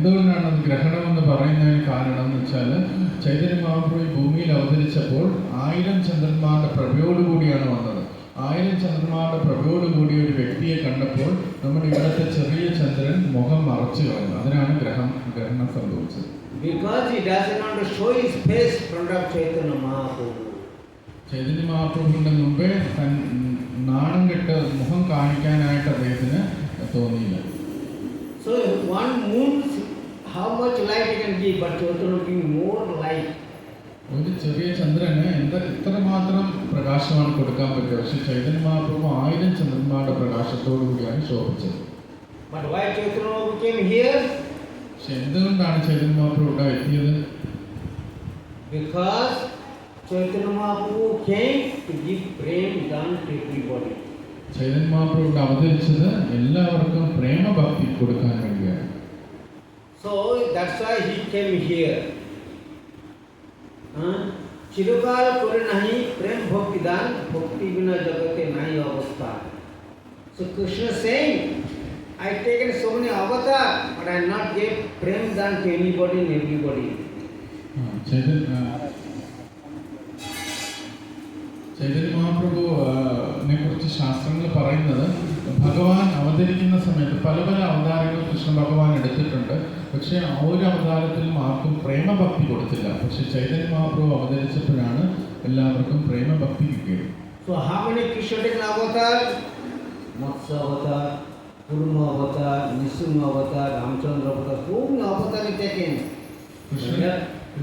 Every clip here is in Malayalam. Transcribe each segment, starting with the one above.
എന്തുകൊണ്ടാണ് അത് ഗ്രഹണം എന്ന് പറയുന്നതിന് കാരണം എന്ന് വെച്ചാൽ ചൈതന്യ മഹാപ്രഭു ഭൂമിയിൽ അവതരിച്ചപ്പോൾ 1000 ചന്ദ്രന്മാരുടെ പ്രഭയോടുകൂടിയാണ് വന്നത്. 1000 ചന്ദ്രന്മാരുടെ പ്രഭയോടുകൂടി ഒരു വ്യക്തിയെ കണ്ടപ്പോൾ നമ്മുടെ ഇവിടുത്തെ ചെറിയ ചന്ദ്രൻ മുഖം മറച്ചു കളഞ്ഞു. അതിനാണ് ഗ്രഹണം സംഭവിച്ചത്. Because he doesn't want to show his face in front of Chaitanya Mahaprabhu. Chaitanya മഹാപ്രഭുവിന്റെ മുമ്പേ നാണം കെട്ട് മുഖം കാണിക്കാനായിട്ട് അദ്ദേഹത്തിന് തോന്നിയില്ല. So one moon, how much light he can give, but Chaitanya give more light. ഒരു ചെറിയ ചന്ദ്രന് എത്രമാത്രം പ്രകാശമാണ് കൊടുക്കാൻ പറ്റുക. പക്ഷെ ചൈതന്യ മഹാപ്രഭു 1000 ചന്ദ്രന്മാരുടെ പ്രകാശത്തോടു കൂടിയാണ് ശോഭിച്ചത്. But why Chaitanya Mahaprabhu came here? പക്ഷെ എന്തുകൊണ്ടാണ് ചൈതന്യ മഹാപ്രഭു ഇവിടെ എത്തിയത്? Because Chaitanya Mahaprabhu came to give prema dhan to everybody. Chaitanya Mahaprabhu ഇവിടെ അവതരിച്ചത് എല്ലാവർക്കും പ്രേമഭക്തി കൊടുക്കാൻ വേണ്ടിയാണ്. So that's why he came here. चिरकाल करे नहीं प्रेम भक्ति दान, भक्ति बिना जगते नहीं अवस्था. So Krishna saying, I taken so many avatar, but I not gave prem dhan to anybody and everybody. Chaitanya മഹാപ്രഭുവിനെ കുറിച്ച് ശാസ്ത്രങ്ങൾ പറയുന്നത് ഭഗവാൻ അവതരിക്കുന്ന സമയത്ത് പല അവതാരങ്ങൾ കൃഷ്ണ ഭഗവാൻ എടുത്തിട്ടുണ്ട്. പക്ഷേ ആ ഒരു അവതാരത്തിലും ആർക്കും പ്രേമഭക്തി കൊടുത്തില്ല. പക്ഷെ ചൈതന്യ മഹാപ്രഭു അവതരിച്ചപ്പോഴാണ് എല്ലാവർക്കും പ്രേമഭക്തി കിട്ടിയത്. So how many Krishna taken avatar? Matsya avatar, Kurma avatar, Nisima avatar, Ramchandra avatar, so many avatar is taken.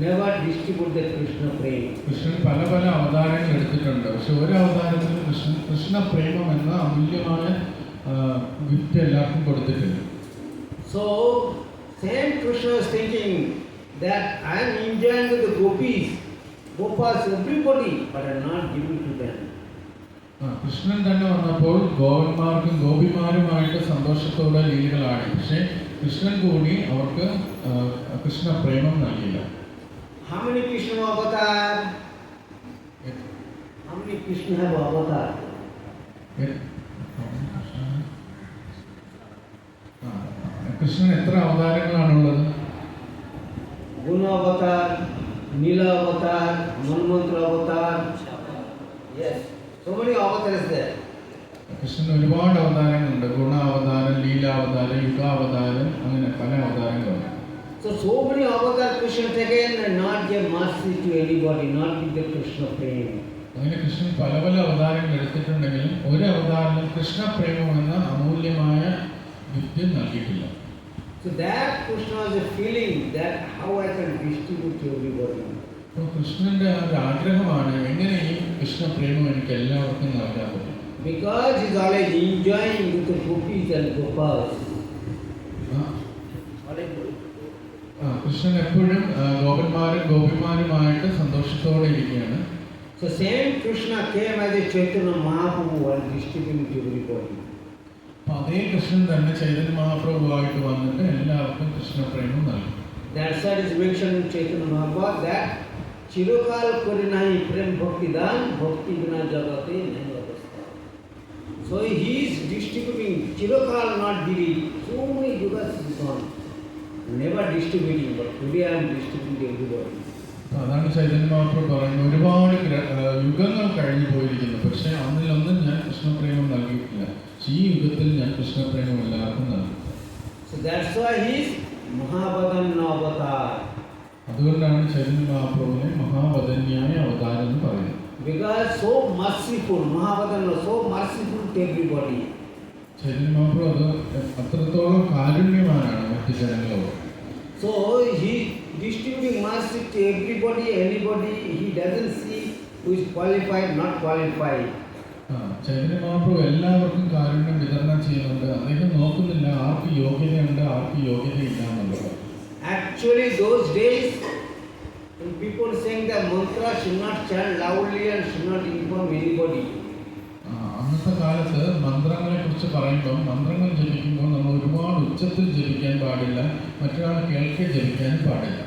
Never distribute the Krishna prema. Krishnan പല അവതാരങ്ങൾ എടുത്തിട്ടുണ്ട്. പക്ഷെ ഒരു അവതാരത്തിൽ കൃഷ്ണ പ്രേമം എന്ന അമൂല്യമായ ഗിഫ്റ്റ് എല്ലാവർക്കും കൊടുത്തിട്ടില്ല. So same Krishna is thinking that I am enjoying with the gopis, gopas, everybody, but I am not giving to them. Krishnan തന്നെ വന്നപ്പോൾ ഗോപന്മാർക്കും ഗോപിമാരുമായിട്ട് സന്തോഷത്തോടെ ലീലകളാടി. പക്ഷേ കൃഷ്ണൻ കൂടി അവർക്ക് കൃഷ്ണ പ്രേമം നൽകിയില്ല. How many Krishna avatar? How many Krishna have avatar? Krishnan എത്ര അവതാരങ്ങളാണുള്ളത്? Guna avatar, Nila avatar, Manmantra avatar. Yes, so many avatars there. Krishnan ഒരുപാട് അവതാരങ്ങളുണ്ട്. ഗുണ അവതാരം, ലീല അവതാരം, യുഗ അവതാരം, അങ്ങനെ പല അവതാരങ്ങളുണ്ട്. So many avatar Krishna taken and not give mercy to anybody, not give the Krishna prema. അങ്ങനെ കൃഷ്ണൻ പല അവതാരങ്ങൾ എടുത്തിട്ടുണ്ടെങ്കിലും ഒരു അവതാരം കൃഷ്ണ പ്രേമം എന്ന അമൂല്യമായ ഗിഫ്റ്റ് നൽകിയിട്ടില്ല. So that Krishna has a feeling that how I can distribute to everybody. അപ്പോൾ കൃഷ്ണന്റെ ഒരു ആഗ്രഹമാണ് എങ്ങനെ ഈ കൃഷ്ണ പ്രേമം എനിക്ക് എല്ലാവർക്കും നൽകാൻ പറ്റും. Because he is always enjoying with the gopis and gopas. Krishnan എപ്പോഴും ഗോപന്മാരും ഗോപിമാരുമായിട്ട് സന്തോഷത്തോടെ ഇരിക്കുകയാണ്. So same Krishna came as a Chaitanya Mahaprabhu and distributing to everybody. അപ്പോൾ അതേ കൃഷ്ണൻ തന്നെ ചൈതന്യ മഹാപ്രഭുവായിട്ട് വന്നിട്ട് എല്ലാവർക്കും കൃഷ്ണ പ്രേമം നൽകി. That's why it is mentioned in Chaitanya Mahaprabhu that Chirokal kore nahi prem bhakti dan, bhakti bina jagate nahi avastha. So he is distributing, Chirokal not giving, so many yugas is gone, never distributing, but today I am distributing to everybody. അതാണ് ചൈതന്യ മഹാപ്രഭു പറയുന്നത്. ഒരുപാട് യുഗങ്ങൾ കഴിഞ്ഞു പോയിരിക്കുന്നു, പക്ഷേ അന്നിലൊന്നും ഞാൻ കൃഷ്ണപ്രേമം നൽകിയിട്ടില്ല. ഈ യുഗത്തിൽ ഞാൻ കൃഷ്ണപ്രേമം എല്ലാവർക്കും നൽകി. So that's why he is Mahavadanya avatar. അതുകൊണ്ടാണ് ചൈതന്യ മഹാപ്രഭുവിനെ മഹാവദന്യായ അവതാരം എന്ന് പറയുന്നത്. Because so merciful, Mahavadanya, so merciful to everybody. Chaitanya Mahaprabhu അത് അത്രത്തോളം കാരുണ്യവാനാണ് മറ്റു ജനങ്ങളോട്. So he distributing mercy to everybody, anybody. He doesn't see who is qualified, not qualified. Chaitanya Mahaprabhu എല്ലാവർക്കും കാരുണ്യം വിതരണം ചെയ്യുന്നുണ്ട്. അദ്ദേഹം നോക്കുന്നില്ല ആർക്ക് യോഗ്യതയുണ്ട് ആർക്ക് യോഗ്യതയില്ല എന്നുള്ളത്. Actually, those days, when people saying that mantra should not chant loudly and should not inform anybody. അന്നത്തെ കാലത്ത് മന്ത്രങ്ങളെ കുറിച്ച് പറയുമ്പോൾ മന്ത്രങ്ങൾ ജപിക്കുമ്പോൾ നമ്മൾ ഒരുപാട് ഉച്ചത്തിൽ ജപിക്കാൻ പാടില്ല, മറ്റൊരാളെ കേൾക്കെ ജപിക്കാനും പാടില്ല.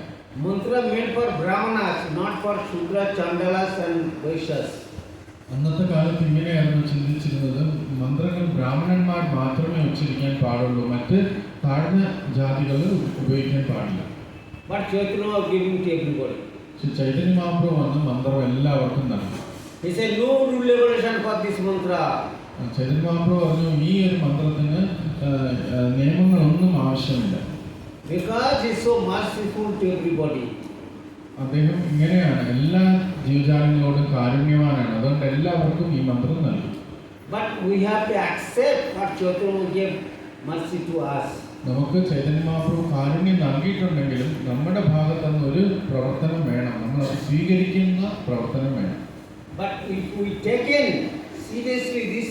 Mantra meant for brahmanas, not for shudra, chandalas and vaishyas. അന്നത്തെ കാലത്ത് ഇങ്ങനെയായിരുന്നു ചിന്തിച്ചിരുന്നത്. മന്ത്രങ്ങൾ ബ്രാഹ്മണന്മാർ മാത്രമേ ഉച്ചരിക്കാൻ പാടുള്ളൂ, മറ്റ് താഴ്ന്ന ജാതികൾ ഉപയോഗിക്കാൻ പാടില്ല. But Chaitanya was giving to everybody. പക്ഷെ ചൈതന്യ മഹാപ്രഭു വന്ന് മന്ത്രം എല്ലാവർക്കും നൽകി. He said, no rule regulation for this mantra. Chaitanya Mahaprabhu പറഞ്ഞു ഈ ഒരു മന്ത്രത്തിന് നിയമങ്ങളൊന്നും ആവശ്യമില്ല. Because he is so merciful to everybody. അദ്ദേഹം ഇങ്ങനെയാണ്, എല്ലാ ജീവജാലങ്ങളോടും കാരുണ്യവാനാണ്, അതുകൊണ്ട് എല്ലാവർക്കും ഈ മന്ത്രം നൽകി. But we have to accept what Chaitanya gave mercy to us. നമുക്ക് ചൈതന്യ മഹാപ്രഭു കാരുണ്യം നൽകിയിട്ടുണ്ടെങ്കിലും നമ്മുടെ ഭാഗത്ത് നിന്ന് ഒരു പ്രവർത്തനം വേണം, നമ്മൾ അത് സ്വീകരിക്കുന്ന പ്രവർത്തനം വേണം. But if we take in seriously this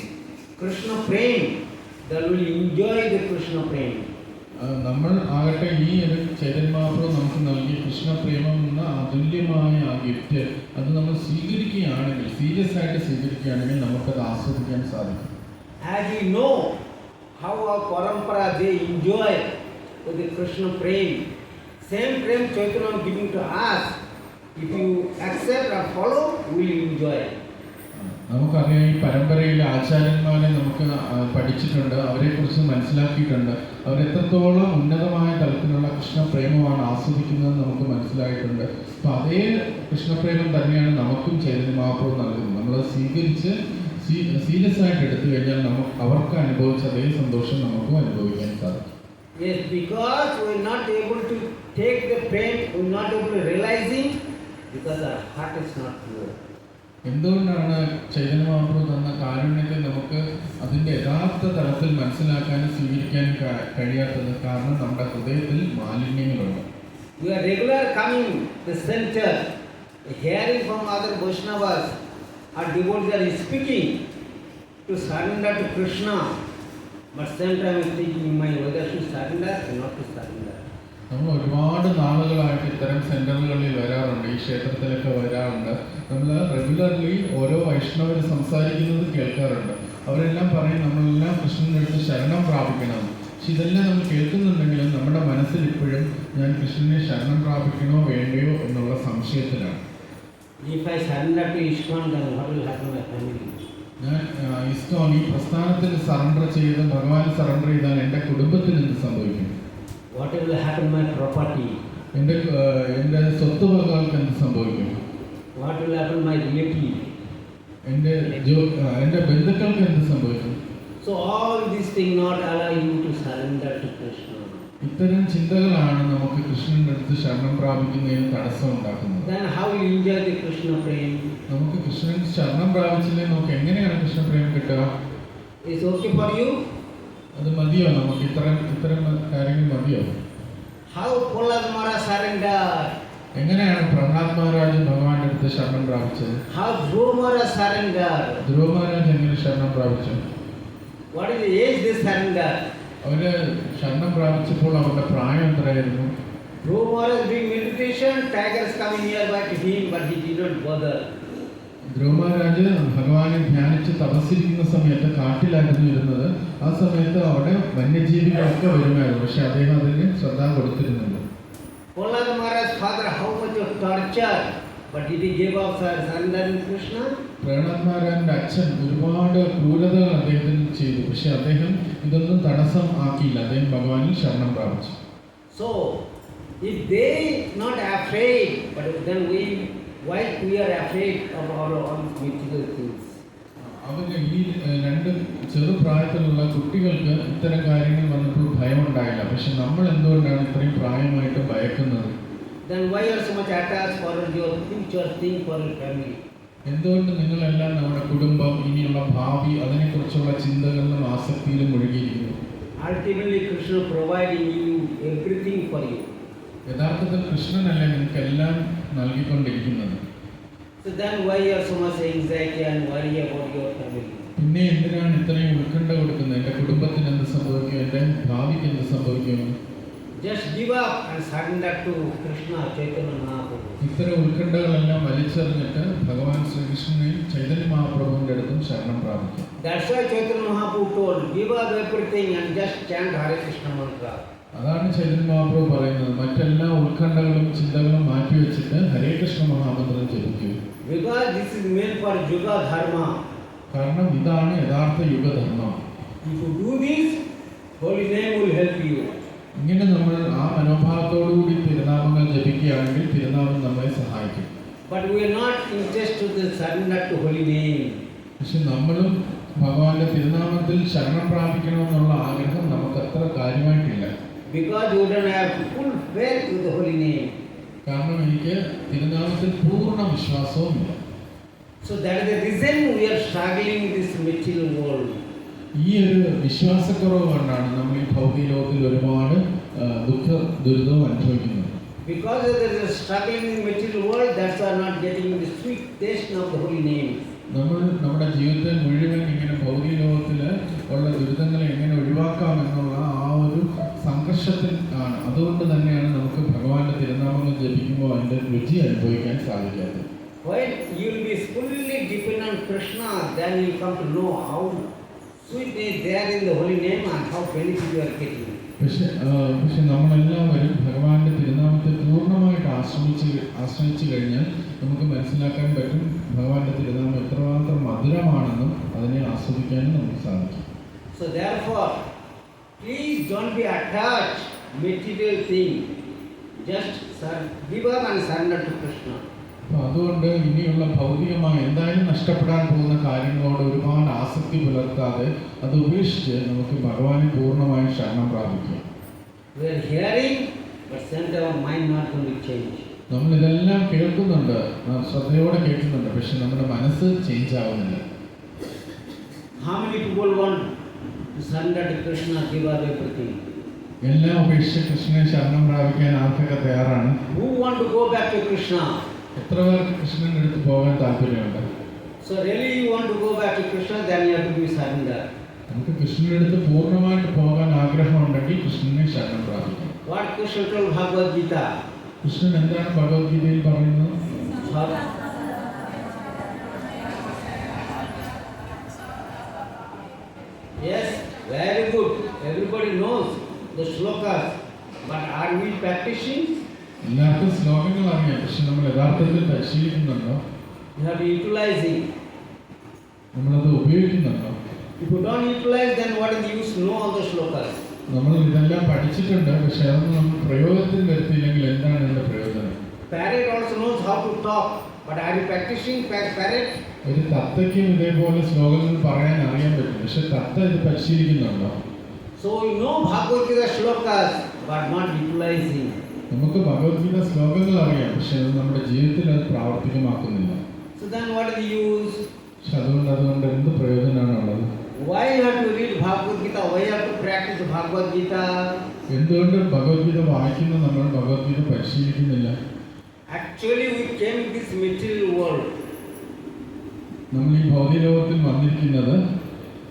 Krishna prema, then we will enjoy the Krishna prema. നമ്മൾ ആകട്ടെ ഈ ഒരു ചൈതന്യ മഹാപ്രഭു നമുക്ക് നൽകിയ കൃഷ്ണപ്രേമം എന്ന അതുല്യമായ ആ ഗിഫ്റ്റ് അത് നമ്മൾ സ്വീകരിക്കുകയാണെങ്കിൽ, സീരിയസ് ആയിട്ട് സ്വീകരിക്കുകയാണെങ്കിൽ നമുക്കത് ആസ്വദിക്കാൻ സാധിക്കും. As we know how our parampara they enjoy with the Krishna prema, same prema Chaitanya is giving to us. If you accept or follow, we will enjoy. നമുക്കറിയാം, ഈ പരമ്പരയിലെ ആചാര്യന്മാരെ നമുക്ക് പഠിച്ചിട്ടുണ്ട്, അവരെക്കുറിച്ച് മനസ്സിലാക്കിയിട്ടുണ്ട്, അവരെത്രത്തോളം ഉന്നതമായ തലത്തിലുള്ള കൃഷ്ണപ്രേമമാണ് ആസ്വദിക്കുന്നത് നമുക്ക് മനസ്സിലായിട്ടുണ്ട്. അപ്പോൾ അതേ കൃഷ്ണപ്രേമം തന്നെയാണ് നമുക്കും ചൈതന്യ മഹാപ്രഭു നൽകുന്നത്. നമ്മളത് സ്വീകരിച്ച് സീരിയസ് ആയിട്ട് എടുത്തു കഴിഞ്ഞാൽ അവർക്ക് അനുഭവിച്ച അതേ സന്തോഷം നമുക്കും അനുഭവിക്കാൻ സാധിക്കും. Yes, because we are not able to take the pain, we are not able to realizing, because our heart is not pure. എന്തുകൊണ്ടാണ് ചൈതന്യ മഹാപ്രഭു തന്ന കാരുണ്യത്തെ നമുക്ക് അതിൻ്റെ യഥാർത്ഥ തലത്തിൽ മനസ്സിലാക്കാനും സ്വീകരിക്കാനും കഴിയാത്തത്? കാരണം നമ്മുടെ ഹൃദയത്തിൽ മാലിന്യങ്ങളുണ്ട്. We are regular coming the center, hearing from other Vaishnavas, our devotees are speaking to surrender to Krishna, but same time I am thinking in my whether to surrender or not to surrender. നമ്മൾ ഒരുപാട് നാളുകളായിട്ട് ഇത്തരം സെൻ്ററുകളിൽ വരാറുണ്ട്, ഈ ക്ഷേത്രത്തിലൊക്കെ വരാറുണ്ട്. നമ്മൾ റെഗുലർലി ഓരോ വൈഷ്ണവർ സംസാരിക്കുന്നത് കേൾക്കാറുണ്ട്. അവരെല്ലാം പറയും നമ്മളെല്ലാം കൃഷ്ണൻ്റെ അടുത്ത് ശരണം പ്രാപിക്കണം. പക്ഷെ ഇതെല്ലാം നമ്മൾ കേൾക്കുന്നുണ്ടെങ്കിലും നമ്മുടെ മനസ്സിൽ ഇപ്പോഴും ഞാൻ കൃഷ്ണനെ ശരണം പ്രാപിക്കണോ വേണ്ടയോ എന്നുള്ള സംശയത്തിലാണ്. If I surrender to ISKCON, then what will happen to my family? ഞാൻ ഇസ്കോൺ ഈ പ്രസ്ഥാനത്തിന് സറണ്ടർ ചെയ്ത് ഭഗവാൻ സറണ്ടർ ചെയ്താൽ എൻ്റെ കുടുംബത്തിന് എന്ത് സംഭവിക്കും? What will happen to my property? എൻ്റെ സ്വത്ത് വകകൾക്ക് എന്ത് സംഭവിക്കും? What will happen to my relative? എൻ്റെ ബന്ധുക്കൾക്ക് എന്ത് സംഭവിക്കും? So all these things not allow you to surrender to Krishna. ഇത്തരം ചിന്തകളാണ് നമുക്ക് കൃഷ്ണന്റെ അടുത്ത് ശരണം പ്രാപിക്കുന്നതിന് തടസ്സം ഉണ്ടാക്കുന്നത്. Then how will you enjoy the Krishna prema? നമുക്ക് കൃഷ്ണൻ ശരണം പ്രാപിച്ചില്ലേ നമുക്ക് എങ്ങനെയാണ് കൃഷ്ണപ്രേമം കിട്ടുക? Is okay for you? അത് മതിയോ? നമുക്ക് ഇത്തരം കാര്യങ്ങൾ മതിയോ? How Prahlad Maharaj surrendered? എങ്ങനെയാണ് പ്രഹ്ലാദ് മഹാരാജ് ഭഗവാന്റെ അടുത്ത് ശരണം പ്രാപിച്ചത്? How Dhruva Maharaj surrendered? ധ്രുവ മഹാരാജ് എങ്ങനെ ശരണം പ്രാപിച്ചു? What is the age they surrendered? അവര് ശരണം പ്രാപിച്ചപ്പോൾ അവരുടെ പ്രായം എത്രയായിരുന്നു? Dhruva Maharaj doing meditation, tigers coming nearby to him, but he did not bother. ധ്രുവ മഹാരാജ് ഭഗവാനെ ധ്യാനിച്ച് തപസ്സിരിക്കുന്ന സമയത്ത് കാട്ടിലായിരുന്നു ഇരുന്നത്. ആ സമയത്ത് അവിടെ വന്യജീവികളൊക്കെ വരുമായിരുന്നു, പക്ഷെ അദ്ദേഹം അതിന് ശ്രദ്ധ കൊടുത്തിരുന്നില്ല. Prahlad Maharaj's father, how much of torture, but did he give up surrendering Krishna? Prahlad മഹാരാജന്റെ അച്ഛൻ ഒരുപാട് ക്രൂരതകൾ അദ്ദേഹത്തിന് ചെയ്തു, പക്ഷെ അദ്ദേഹം ഇതൊന്നും തടസ്സം ആക്കിയില്ല. അദ്ദേഹം ഭഗവാനിൽ ശരണം പ്രാപിച്ചു. So, if they not afraid, but then why we are afraid of all material things? അവര് ഈ രണ്ട് ചെറുപ്രായത്തിലുള്ള കുട്ടികൾക്ക് ഇത്തരം കാര്യങ്ങൾ വന്നപ്പോൾ ഭയമുണ്ടായില്ല, പക്ഷെ നമ്മൾ എന്തുകൊണ്ടാണ് ഇത്രയും പ്രായമായിട്ട് ഭയക്കുന്നത്? Then why are so much attached for your future thing for your family? എന്തുകൊണ്ട് നിങ്ങളെല്ലാം നമ്മുടെ കുടുംബം, ഇനിയുള്ള ഭാവി, അതിനെക്കുറിച്ചുള്ള ചിന്തകളിലും ആസക്തിയിലും മുഴുകിയിരിക്കുന്നു? Ultimately, Krishna providing you everything for you. യഥാർത്ഥത്തിൽ കൃഷ്ണനല്ലേ നിങ്ങൾക്കെല്ലാം നൽകിക്കൊണ്ടിരിക്കുന്നത്. So then why you are so much anxiety and worry about your family? പിന്നെ എന്തിനാണ് ഇത്രയും ഉത്കണ്ഠ കൊടുക്കുന്നത്? എൻ്റെ കുടുംബത്തിന് എന്ത് സംഭവിക്കും, എൻ്റെ ഭാവിക്ക് എന്ത് സംഭവിക്കും? Just give up and surrender to Krishna, Chaitanya Mahaprabhu. ഇത്തരം ഉത്കണ്ഠകളെല്ലാം വലിച്ചെറിഞ്ഞിട്ട് ഭഗവാൻ ശ്രീകൃഷ്ണനെയും ചൈതന്യ മഹാപ്രഭുവിൻ്റെ അടുത്തും ശരണം പ്രാപിക്കും. That's why Chaitanya Mahaprabhu told, give up everything and just chant Hare Krishna mantra. അതാണ് ചൈതന്യ മഹാപ്രഭു പറയുന്നത്, മറ്റെല്ലാ ഉത്കണ്ഠകളും ചിന്തകളും മാറ്റിവെച്ചിട്ട് ഹരേ Krishna മഹാമന്ത്രം ജപിക്കൂ. Because this is meant for Yuga Dharma. കാരണം ഇതാണ് യഥാർത്ഥ യുഗധർമ്മം. If you do this, holy name will help you. ഇങ്ങനെ നമ്മൾ ആ മനോഭാവത്തോടുകൂടി തിരുനാമങ്ങൾ ജപിക്കുകയാണെങ്കിൽ തിരുനാമം നമ്മളെ സഹായിക്കും. But we are not interested to surrender to holy name. പക്ഷെ നമ്മളും ഭഗവാന്റെ തിരുനാമത്തിൽ ശരണം പ്രാപിക്കണമെന്നുള്ള ആഗ്രഹം നമുക്ക് അത്ര കാര്യമായിട്ടില്ല. Because we don't have full faith with the holy name. കാരണം എനിക്ക് തിരുനാമത്തിൽ പൂർണ്ണ വിശ്വാസവുമില്ല. So that is the reason we are struggling in this material world. ഈ ഒരു വിശ്വാസക്കുറവ് കൊണ്ടാണ് നമ്മൾ ഈ ഭൗതിക ലോകത്തിൽ ഒരുപാട് ദുഃഖ ദുരിതവും അനുഭവിക്കുന്നത്. Because there is a struggling in the material world, that's why not getting the sweet taste of the holy name. നമ്മൾ നമ്മുടെ ജീവിതത്തെ മുഴുവൻ ഇങ്ങനെ ഭൗതിക ലോകത്തിൽ ഉള്ള ദുരിതങ്ങളെ എങ്ങനെ ഒഴിവാക്കാം എന്നുള്ള ആ ഒരു സംഘർഷത്തിൽ ആണ്. അതുകൊണ്ട് തന്നെയാണ് നമുക്ക് ഭഗവാന്റെ തിരുനാമങ്ങൾ ജപിക്കുമ്പോൾ അതിൻ്റെ രുചി അനുഭവിക്കാൻ സാധിക്കാത്തത്. When you will be fully dependent on Krishna, then you will come to know how sweet is there in the holy name and how benefit you are getting. പക്ഷെ നമ്മളെല്ലാവരും ഭഗവാന്റെ തിരുനാമത്തെ പൂർണ്ണമായിട്ട് ആശ്രയിച്ചു കഴിഞ്ഞാൽ നമുക്ക് മനസ്സിലാക്കാൻ പറ്റും ഭഗവാന്റെ തിരുനാമം എത്രമാത്രം മധുരമാണെന്നും അതിനെ ആസ്വദിക്കാനും നമുക്ക് സാധിക്കും. So therefore, please don't be attached material thing. Just give up and surrender to Krishna. അപ്പോൾ അതുകൊണ്ട് ഇനിയുള്ള ഭൗതികമായ എന്തായാലും നഷ്ടപ്പെടാൻ പോകുന്ന കാര്യങ്ങളോട് ഒരുപാട് ആസക്തി പുലർത്താതെ അത് ഉപേക്ഷിച്ച് നമുക്ക് ഭഗവാനെ പൂർണ്ണമായും ശരണം പ്രാപിക്കാം. We are hearing, but send our mind not going to change. നമ്മൾ ഇതെല്ലാം കേൾക്കുന്നുണ്ട്, ശ്രദ്ധയോടെ കേൾക്കുന്നുണ്ട്, പക്ഷെ നമ്മുടെ മനസ്സ് ചേഞ്ച് ആവുന്നില്ല. How many people want to surrender to Krishna, give up everything? എല്ലാം ഉപേക്ഷിച്ച് കൃഷ്ണനെ ശരണം പ്രാപിക്കാൻ ആർക്കൊക്കെ തയ്യാറാണ്? Who want to go back to Krishna? എത്ര പേർക്ക് കൃഷ്ണന്റെ അടുത്ത് പോകാൻ താല്പര്യമുണ്ട്? So really you want to go back to Krishna, then you have to be surrender. നമുക്ക് കൃഷ്ണന്റെ അടുത്ത് പൂർണ്ണമായിട്ട് പോകാൻ ആഗ്രഹമുണ്ടെങ്കിൽ കൃഷ്ണനെ ശരണം പ്രാപിക്കണം. What Krishna told Bhagavad Gita? Krishnan എന്താണ് ഭഗവത്ഗീതയിൽ പറയുന്നത്? Yes, very good. Everybody knows the shlokas, but are we practicing? എല്ലാവർക്കും ശ്ലോകങ്ങൾ അറിയാം, പക്ഷെ നമ്മൾ യഥാർത്ഥത്തിൽ പരിശീലിക്കുന്നുണ്ടോ? You have to utilizing. നമ്മളത് ഉപയോഗിക്കുന്നുണ്ടോ? If you don't utilize, then what is the use to know all the shlokas? നമ്മൾ ഇതെല്ലാം പഠിച്ചിട്ടുണ്ട്, പക്ഷെ അതൊന്നും നമ്മൾ പ്രയോഗത്തിൽ വരുത്തിയില്ലെങ്കിൽ എന്താണ് ഇതിന്റെ പ്രയോജനം? Parrot also knows how to talk, but are you practicing parrot? ഒരു തത്തയ്ക്കും ഇതേപോലെ ശ്ലോകങ്ങൾ പറയാൻ അറിയാൻ പറ്റും, പക്ഷെ തത്ത ഇത് പരിശീലിക്കുന്നുണ്ടോ? So you know Bhagavad Gita shlokas, but not utilizing. നമുക്ക് ഭഗവത്ഗീത ശ്ലോകങ്ങൾ അറിയാം, പക്ഷെ അത് നമ്മുടെ ജീവിതത്തിൽ അത് പ്രാവർത്തികമാക്കുന്നില്ല. So then what is the use? പക്ഷെ അതുകൊണ്ട് എന്ത് പ്രയോജനമാണ് ഉള്ളത്? Why you have to read Bhagavad Gita? Why you have to practice Bhagavad Gita? എന്തുകൊണ്ട് ഭഗവത്ഗീത വായിക്കുന്ന നമ്മൾ Bhagavad Gita പരിശീലിക്കുന്നില്ല? Actually we came in this material world. നമ്മൾ ഈ ഭൗതിക ലോകത്തിൽ വന്നിരിക്കുന്നത്,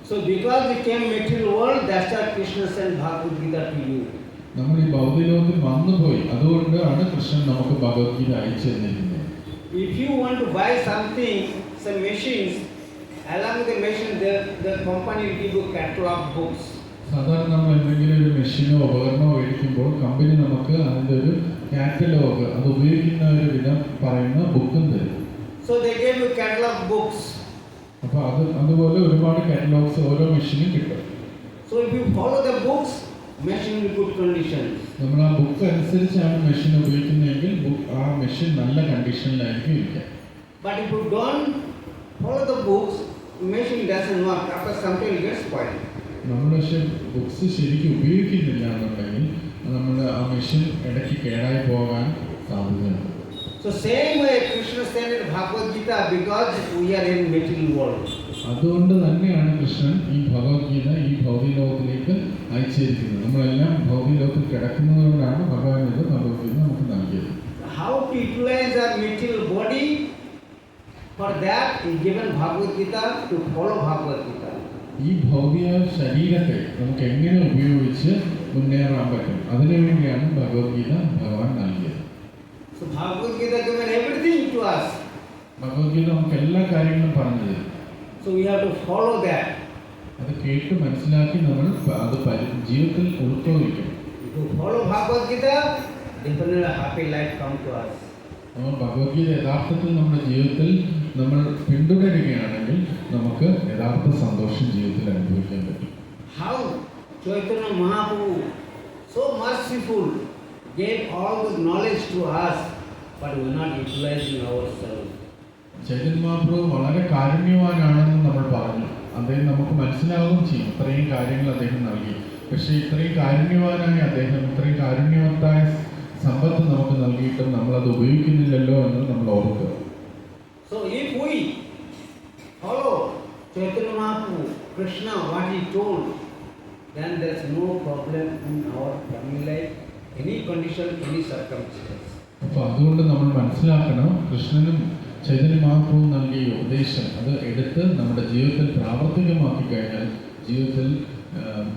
So because we came material world, that's why Krishna sent Bhagavad Gita to you. നമ്മൾ ഈ ഭൗതിക ലോകത്തിൽ വന്നുപോയി, അതുകൊണ്ടാണ് കൃഷ്ണൻ നമുക്ക് ഭഗവത്ഗീത അയച്ചു തന്നിരിക്കുന്നത്. If you want to buy something, some machines, along with the machine, the company will give you catalog books. സാധാരണ നമ്മൾ എന്തെങ്കിലും ഒരു മെഷീനോ ഉപകരണമോ മേടിക്കുമ്പോൾ കമ്പനി നമുക്ക് അതിൻ്റെ ഒരു കാറ്റലോഗ്, അത് ഉപയോഗിക്കുന്ന ഒരു വിധം പറയുന്ന ബുക്കും തരും. So they gave you catalog books. അപ്പോൾ അതുപോലെ ഒരുപാട് കാറ്റലോഗ്സ് ഓരോ മെഷീനും കിട്ടും. So if you follow the books, machine will good condition. നമ്മൾ ആ ബുക്ക് അനുസരിച്ചാണ് മെഷീൻ ഉപയോഗിക്കുന്നതെങ്കിൽ ആ മെഷീൻ നല്ല കണ്ടീഷനിലായിരിക്കും ഇരിക്കുക. But if you don't follow the books, machine doesn't work. After some time it gets spoiled. നമ്മൾ പക്ഷെ ബുക്സ് ശരിക്കും ഉപയോഗിക്കുന്നില്ല എന്നുണ്ടെങ്കിൽ നമ്മുടെ ആ മെഷീൻ ഇടയ്ക്ക് കേടായി പോകാൻ സാധ്യതയുണ്ട്. So same way Krishna sent in Bhagavad Gita because we are in material world. അതുകൊണ്ട് തന്നെയാണ് കൃഷ്ണൻ ഈ ഭഗവത്ഗീത ഈ ഭൗതിക ലോകത്തിലേക്ക് അയച്ചിരിക്കുന്നത്. നമ്മളെല്ലാം ഭൗതിക ലോകത്തിൽ കിടക്കുന്നതുകൊണ്ടാണ് ഭഗവാൻ ഇത് ഭഗവത്ഗീത നമുക്ക് നൽകിയത്. How to utilize our material body? For that is given Bhagavad Gita, to follow Bhagavad Gita. ഈ ഭൗതിക ശരീരത്തെ നമുക്ക് എങ്ങനെ ഉപയോഗിച്ച് മുന്നേറാൻ പറ്റും, അതിനുവേണ്ടിയാണ് ഭഗവത്ഗീത ഭഗവാൻ നൽകിയത്. So Bhagavad Gita given everything to us. Bhagavad Gita നമുക്ക് എല്ലാ കാര്യങ്ങളും പറഞ്ഞു തരും. So we have to follow that. അത് കേട്ട് മനസ്സിലാക്കി നമ്മൾ അത് ജീവിതത്തിൽ ഉൾക്കൊള്ളിക്കണം. If you follow Bhagavad Gita, definitely a happy life come to us. നമ്മൾ ഭഗവത്ഗീത യഥാർത്ഥത്തിൽ നമ്മുടെ ജീവിതത്തിൽ നമ്മൾ പിന്തുടരുകയാണെങ്കിൽ നമുക്ക് യഥാർത്ഥ സന്തോഷം ജീവിതത്തിൽ അനുഭവിക്കാൻ പറ്റും. How Chaitanya Mahaprabhu so merciful, gave all the knowledge to us, but we are not utilizing ourselves. Chaitanya Mahaprabhu വളരെ കാരുണ്യവാനാണെന്ന് നമ്മൾ പറഞ്ഞു. അദ്ദേഹം നമുക്ക് മനസ്സിലാവുകയും ചെയ്യും. ഇത്രയും കാര്യങ്ങൾ അദ്ദേഹം നൽകി. പക്ഷേ ഇത്രയും കാരുണ്യവാനായ അദ്ദേഹം ഇത്രയും കാരുണ്യവത്തായ സമ്പത്ത് നമുക്ക് നൽകിയിട്ടും നമ്മളത് ഉപയോഗിക്കുന്നില്ലല്ലോ എന്ന് നമ്മൾ ഓർക്കുക. So if we follow Chaitanya Mahaprabhu, Krishna, what he told, then there is no problem in our family life, any condition, any circumstance. അപ്പോൾ അതുകൊണ്ട് നമ്മൾ മനസ്സിലാക്കണം, കൃഷ്ണനും ചൈതന്യ മഹാപ്രഭു നൽകിയ ഉപദേശം അത് എടുത്ത് നമ്മുടെ ജീവിതത്തിൽ പ്രാവർത്തികമാക്കി കഴിഞ്ഞാൽ ജീവിതത്തിൽ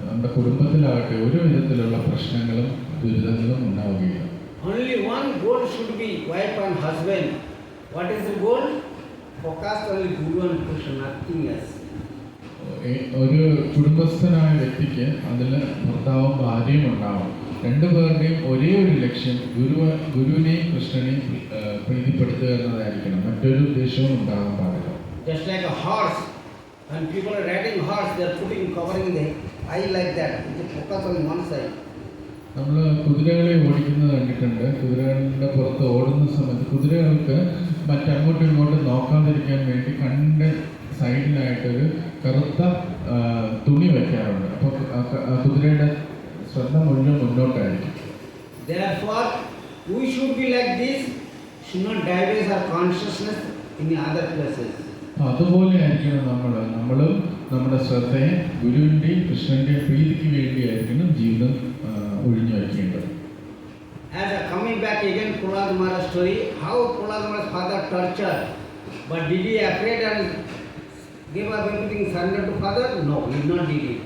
നമ്മുടെ കുടുംബത്തിലാകട്ടെ ഒരു വിധത്തിലുള്ള പ്രശ്നങ്ങളും ദുരിതങ്ങളും ഉണ്ടാവുകയില്ല. Only one goal should be wife and husband. What is the goal? Focus only Guru and Krishna, nothing else. ഒരു കുടുംബസ്ഥനായ വ്യക്തിക്ക് അതിൽ ഭർത്താവും ഭാര്യയും ഉണ്ടാവും. രണ്ടുപേരുടെയും ഒരേ ഒരു ലക്ഷ്യം ഗുരുവിനെയും കൃഷ്ണനെയും പ്രീതിപ്പെടുത്തുക എന്നതായിരിക്കണം. മറ്റൊരു ഉദ്ദേശവും ഉണ്ടാകാൻ പാടില്ല. Just like a horse, when people are riding horse, they are putting covering the eye like that. They focus on one side. നമ്മൾ കുതിരകളെ ഓടിക്കുന്നത് കണ്ടിട്ടുണ്ട്. കുതിരകളുടെ പുറത്ത് ഓടുന്ന സമയത്ത് കുതിരകൾക്ക് മറ്റങ്ങോട്ടും ഇങ്ങോട്ടും നോക്കാതിരിക്കാൻ വേണ്ടി കണ്ണിൻ്റെ സൈഡിലായിട്ടൊരു കറുത്ത തുണി വയ്ക്കാറുണ്ട്. അപ്പോൾ കുതിരയുടെ ശ്രദ്ധ മുഴുവൻ മുന്നോട്ടായിരിക്കും. Therefore, we should be like this, should not divert our consciousness in the other places. അതുപോലെ ആയിരിക്കണം നമ്മളും നമ്മുടെ ശ്രദ്ധയെ ഗുരുവിൻ്റെയും കൃഷ്ണൻ്റെയും പ്രീതിക്ക് വേണ്ടിയായിരിക്കണം ജീവിതം ഒഴിഞ്ഞു വയ്ക്കേണ്ടത്. As a coming back again, Prahlad Maharaj story, how Prahlad Maharaj's father tortured, but did he afraid and give up everything, surrender to father? No, he did not did it.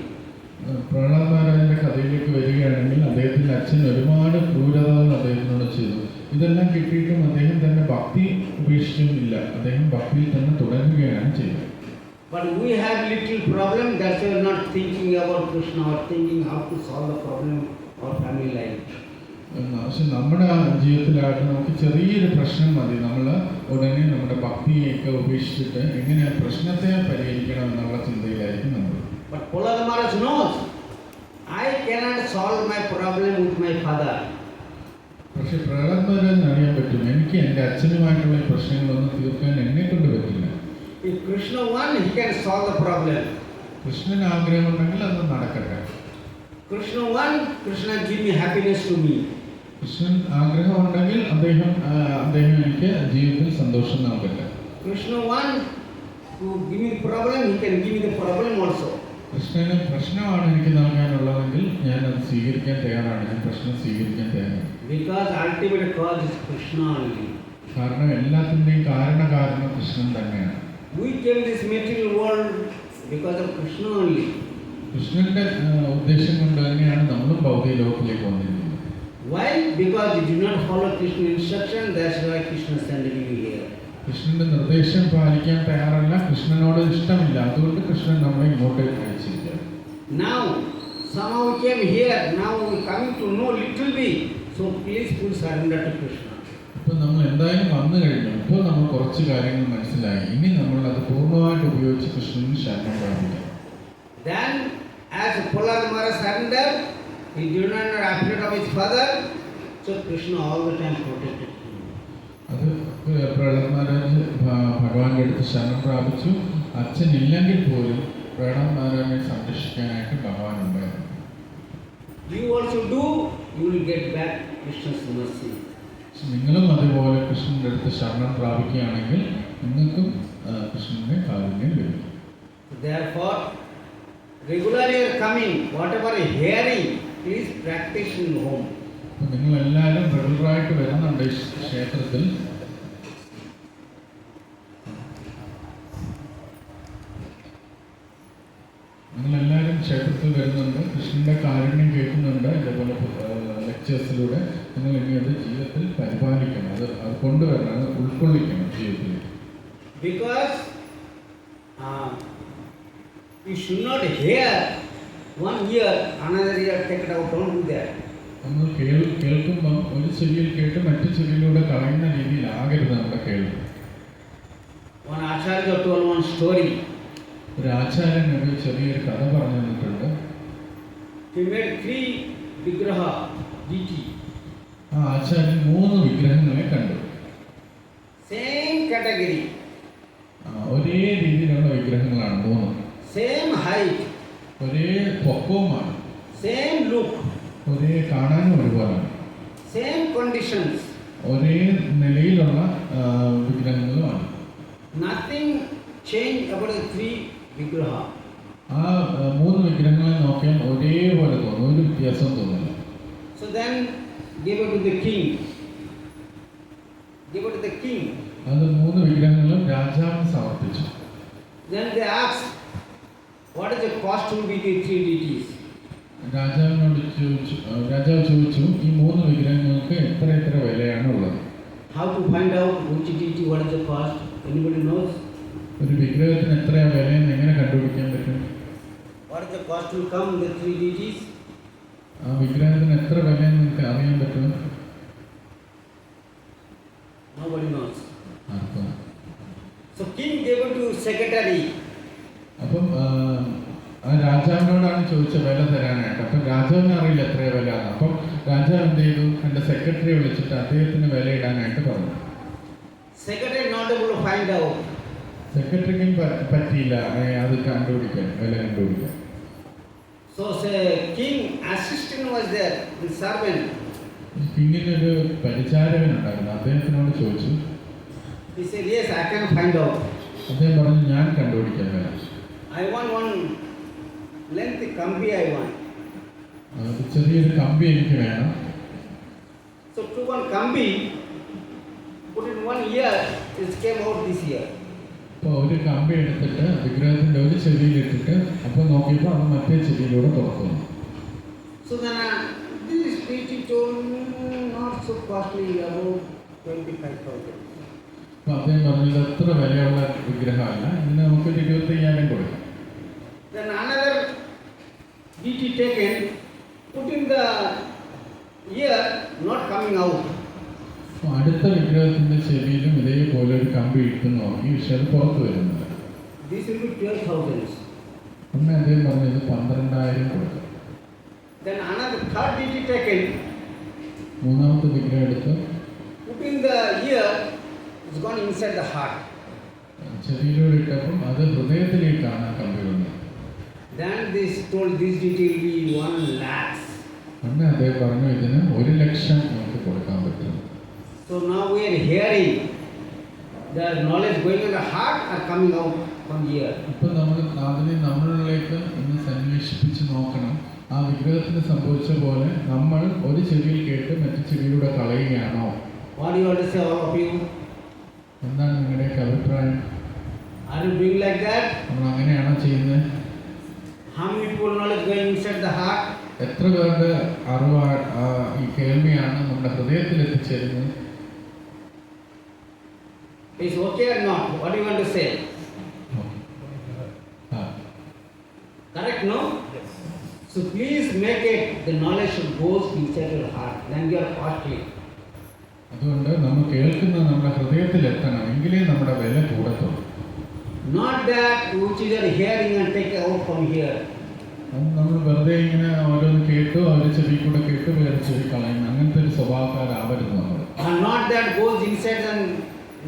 Prahlad മഹാരാജിന്റെ കഥയിലേക്ക് വരികയാണെങ്കിൽ അദ്ദേഹത്തിന്റെ അച്ഛൻ ഒരുപാട് ക്രൂരതകൾ അദ്ദേഹത്തിനോട് ചെയ്തു. ഇതെല്ലാം കിട്ടിയിട്ടും അദ്ദേഹം തന്നെ ഭക്തി ഉപേക്ഷിച്ചില്ല. അദ്ദേഹം ഭക്തിയിൽ തന്നെ തുടരുകയാണ് ചെയ്തത്. But we have little problem, that's why we are not thinking about Krishna or thinking how to solve the problem of family life. പക്ഷെ നമ്മുടെ ജീവിതത്തിലായിട്ട് നമുക്ക് ചെറിയൊരു പ്രശ്നം മതി. നമ്മൾ ഉടനെ നമ്മുടെ ഭക്തിയൊക്കെ ഉപേക്ഷിച്ചിട്ട് എങ്ങനെ പ്രശ്നത്തെ പരിഹരിക്കണം എന്നുള്ള ചിന്തയിലായിരിക്കും നമ്മൾ. But Prahlad Maharaj knows, I cannot solve my problem with my father. പക്ഷെ പ്രഹ്ലാദ് മഹാരാജിന് അറിയാൻ പറ്റും, എനിക്ക് എൻ്റെ അച്ഛനുമായിട്ടുള്ള പ്രശ്നങ്ങളൊന്നും തീർക്കാൻ എന്നെ കൊണ്ട് പറ്റില്ല. If Krishna wants, he can solve the problem. കൃഷ്ണന് ആഗ്രഹമുണ്ടെങ്കിൽ അത് നടക്കട്ടെ. Krishna wants, Krishna give me happiness to me. Krishnan ആഗ്രഹമുണ്ടെങ്കിൽ അദ്ദേഹം എനിക്ക് ജീവിതത്തിൽ സന്തോഷം നൽകട്ടെ. Krishna wants to give me the problem, he can give me the problem also. കൃഷ്ണന് പ്രശ്നമാണ് എനിക്ക് നൽകാനുള്ളതെങ്കിൽ ഞാൻ അത് സ്വീകരിക്കാൻ തയ്യാറാണ്. ഞാൻ പ്രശ്നം സ്വീകരിക്കാൻ തയ്യാറാണ്. Because ultimate cause is Krishna only. കാരണം എല്ലാത്തിൻ്റെയും കാരണം കൃഷ്ണൻ തന്നെയാണ്. We came this material world because of Krishna only. കൃഷ്ണന്റെ ഉദ്ദേശം കൊണ്ട് തന്നെയാണ് നമ്മളും ഭൗതിക ലോകത്തിലേക്ക് വന്നിരിക്കുന്നത്. Why? Because you do not follow Krishna's instruction, that's why Krishna is sending you here. കൃഷ്ണന്റെ നിർദ്ദേശം പാലിക്കാൻ തയ്യാറല്ല, കൃഷ്ണനോട് ഇഷ്ടമില്ല, അതുകൊണ്ട് കൃഷ്ണൻ നമ്മളെ ഇങ്ങോട്ട് അയച്ചിരിക്കുക. Now, somehow we came here, now we are coming to know little bit, so please full surrender to Krishna. ഇപ്പോൾ നമ്മൾ എന്തായാലും വന്നു കഴിഞ്ഞു, ഇപ്പോൾ നമ്മൾ കുറച്ച് കാര്യങ്ങൾ മനസ്സിലായി, ഇനി നമ്മൾ അത് പൂർണ്ണമായിട്ട് ഉപയോഗിച്ച് കൃഷ്ണന് ശരണം പ്രാപിക്കാം. Then, as Prahlad Maharaj surrendered, he did not know afraid of his father, so Krishna all the time protected him. അത് പ്രഹ്ലാദ് മഹാരാജ് ഭഗവാന്റെ അടുത്ത് ശരണം പ്രാപിച്ചു. അച്ഛനില്ലെങ്കിൽ പോലും പ്രഹ്ലാദ് മഹാരാജിനെ സംരക്ഷിക്കാനായിട്ട് ഭഗവാൻ ഉണ്ടായിരുന്നു. You also do, you will get back Krishna's mercy. നിങ്ങളും അതുപോലെ കൃഷ്ണന്റെ അടുത്ത് ശരണം പ്രാപിക്കുകയാണെങ്കിൽ നിങ്ങൾക്കും കൃഷ്ണന്റെ കാരുണ്യം ലഭിക്കും. Therefore, regularly you are coming, whatever you are hearing, please practice in home. നിങ്ങൾ എല്ലാവരും റെഗുലറായിട്ട് വരുന്നുണ്ട് ക്ഷേത്രത്തിൽ. നിങ്ങളെല്ലാവരും ക്ഷേത്രത്തിൽ വരുന്നുണ്ട്, കൃഷ്ണന്റെ കാരുണ്യം കേൾക്കുന്നുണ്ട്. ഇതേപോലെ ലെക്ചേഴ്സിലൂടെ നിങ്ങൾ ഇനി അത് ജീവിതത്തിൽ പരിപാലിക്കണം, അത് കൊണ്ടുവരണം, അത് ഉൾക്കൊള്ളിക്കണം ജീവിതത്തിൽ. Because you should not hear one ear, another ear take it out, don't do that. നമ്മൾ കേൾക്കുമ്പം ഒരു ചെവിയിൽ കേട്ട് മറ്റു ചെവിയിലൂടെ കളയുന്ന രീതിയിലാകരുത് നമ്മുടെ കേൾവി. One Acharya told one story. ഒരു ആചാര്യൻ ഒരു ചെറിയൊരു കഥ പറഞ്ഞു തന്നിട്ടുണ്ട്. He made 3 vigraha, deity. ആ ആചാര്യൻ 3 വിഗ്രഹങ്ങളെ കണ്ടു. Same category, ഒരേ രീതിയിലുള്ള വിഗ്രഹങ്ങളാണ് 3. same height, ഒരേ പൊക്കവുമാണ്, same look, ഒരേ കാണാനും ഒരുപോലെയാണ്, same conditions. ഒരേ നിലയിലുള്ള വിഗ്രഹങ്ങളുമാണ്. Nothing changed about the 3 vigraha. ആ 3 വിഗ്രഹങ്ങളെ നോക്കിയാൽ ഒരേപോലെ തോന്നും, ഒരു വ്യത്യാസം തോന്നില്ല. So then give it to the king. Give it to the king. അത് 3 വിഗ്രഹങ്ങളും രാജാവിന് സമർപ്പിച്ചു. Then they asked, what is the cost to be the 3 deities? രാജാവ് ചോദിച്ചു, ഈ 3 വിഗ്രഹങ്ങൾക്ക് എത്ര വിലയാണ് ഉള്ളത്? How to find out which deity, what is the cost? Anybody knows? ഒരു വിഗ്രഹത്തിന് എത്രയാ വിലയെന്ന് എങ്ങനെ കണ്ടുപിടിക്കാൻ പറ്റും? What is the cost to come the 3 deities? ആ വിഗ്രഹത്തിന് എത്ര വിലയെന്ന് നിങ്ങൾക്ക് അറിയാൻ പറ്റും? Nobody knows. So king gave it to secretary. അപ്പം ആ രാജാവിനോടാണ് ചോദിച്ച വില തരാനായിട്ട്. അപ്പം രാജാവിന് അറിയില്ല എത്ര വിലയാണ്. അപ്പം രാജാവ് എന്ത് ചെയ്തു? എൻ്റെ സെക്രട്ടറിയെ വിളിച്ചിട്ട് അദ്ദേഹത്തിന് വില ഇടാനായിട്ട് പറഞ്ഞു. Secretary not able to find out. സെക്രട്ടറിക്കും പറ്റിയില്ല അത് കണ്ടുപിടിക്കാൻ, വില കണ്ടുപിടിക്കാൻ. So say king assistant was there, the servant. കിങ്ങിനൊരു പരിചാരകനുണ്ടായിരുന്നു, അദ്ദേഹത്തിനോട് ചോദിച്ചു. He said, yes, I can find out. അദ്ദേഹം പറഞ്ഞു, ഞാൻ കണ്ടുപിടിക്കാൻ വില. I want one length kambi I want. ചെറിയൊരു കമ്പി എനിക്ക് വേണം. So to one kambi, put in 1 year, it came out this year. അപ്പോൾ ഒരു കമ്പി എടുത്തിട്ട് വിഗ്രഹത്തിൻ്റെ ഒരു ചെവിയിലിട്ടിട്ട് അപ്പോൾ നോക്കിയപ്പോൾ അത് മറ്റേ ചെവിയിലൂടെ തുറക്കുന്നു. So then this deity told not so costly, about 25,000. അപ്പോൾ അദ്ദേഹം പറഞ്ഞത് അത്ര വിലയുള്ള വിഗ്രഹമല്ല, ഇതിന് നമുക്കൊരു 25,000 കൊടുക്കാം. Then another deity taken, put in the ear, not coming out. അപ്പോൾ അടുത്ത വിഗ്രഹത്തിൻ്റെ ചെവിയിലും ഇതേപോലെ ഒരു കമ്പി ഇട്ട് നോക്കി, പക്ഷെ അത് പുറത്ത് വരുന്നില്ല. This will be 12,000. പിന്നെ അദ്ദേഹം പറഞ്ഞത് 12,000 കൊടുക്കാം. Then another third deity taken, മൂന്നാമത്തെ വിഗ്രഹം എടുത്ത് put in the ear, it's gone inside the heart. ചെവിയിലൂടെ ഇട്ടപ്പം അത് ഹൃദയത്തിലേക്കാണ് ആ കമ്പി വന്നത്. Then this told this deity will be 1 lakh. പിന്നെ അദ്ദേഹം പറഞ്ഞു, ഇതിന് 1,00,000 നമുക്ക് കൊടുക്കാൻ പറ്റും. So now we are hearing the knowledge going in the heart are coming out from here. ഇപ്പം നമ്മൾ അതിനെ നമ്മളിലേക്ക് ഒന്ന് സന്വേഷിപ്പിച്ച് നോക്കണം. ആ വിഗ്രഹത്തിന് സംഭവിച്ച പോലെ നമ്മൾ ഒരു ചെവിയിൽ കേട്ട് മറ്റു ചെവിയിലൂടെ കളയുകയാണോ? What do you want to say, all of you? എന്താണ് നിങ്ങളുടെയൊക്കെ അഭിപ്രായം? Are you doing like that? നമ്മൾ അങ്ങനെയാണോ ചെയ്യുന്നത്? How many people knowledge going inside the heart? എത്ര പേരുടെ അറിവ് ഈ കേൾവിയാണ് നമ്മുടെ ഹൃദയത്തിൽ എത്തിച്ചേരുന്നത്? Is okay or not? What do you want to say? Correct, no? Yes. So please make it, the knowledge should go inside your heart. Then you are costly. അതുകൊണ്ട് നമ്മൾ കേൾക്കുന്നത് നമ്മുടെ ഹൃദയത്തിൽ എത്തണം, എങ്കിലേ നമ്മുടെ വില കൂടത്തുള്ളൂ. Not that which you are hearing and take out from here. നമ്മൾ വെറുതെ ഇങ്ങനെ ഓരോന്ന് കേട്ടു, അവർ ചെവി കൂടെ കേട്ട് വേറെ ചെവി കളയുന്നു, അങ്ങനത്തെ ഒരു സ്വഭാവക്കാരാവരുത് നമ്മൾ. And not that goes inside and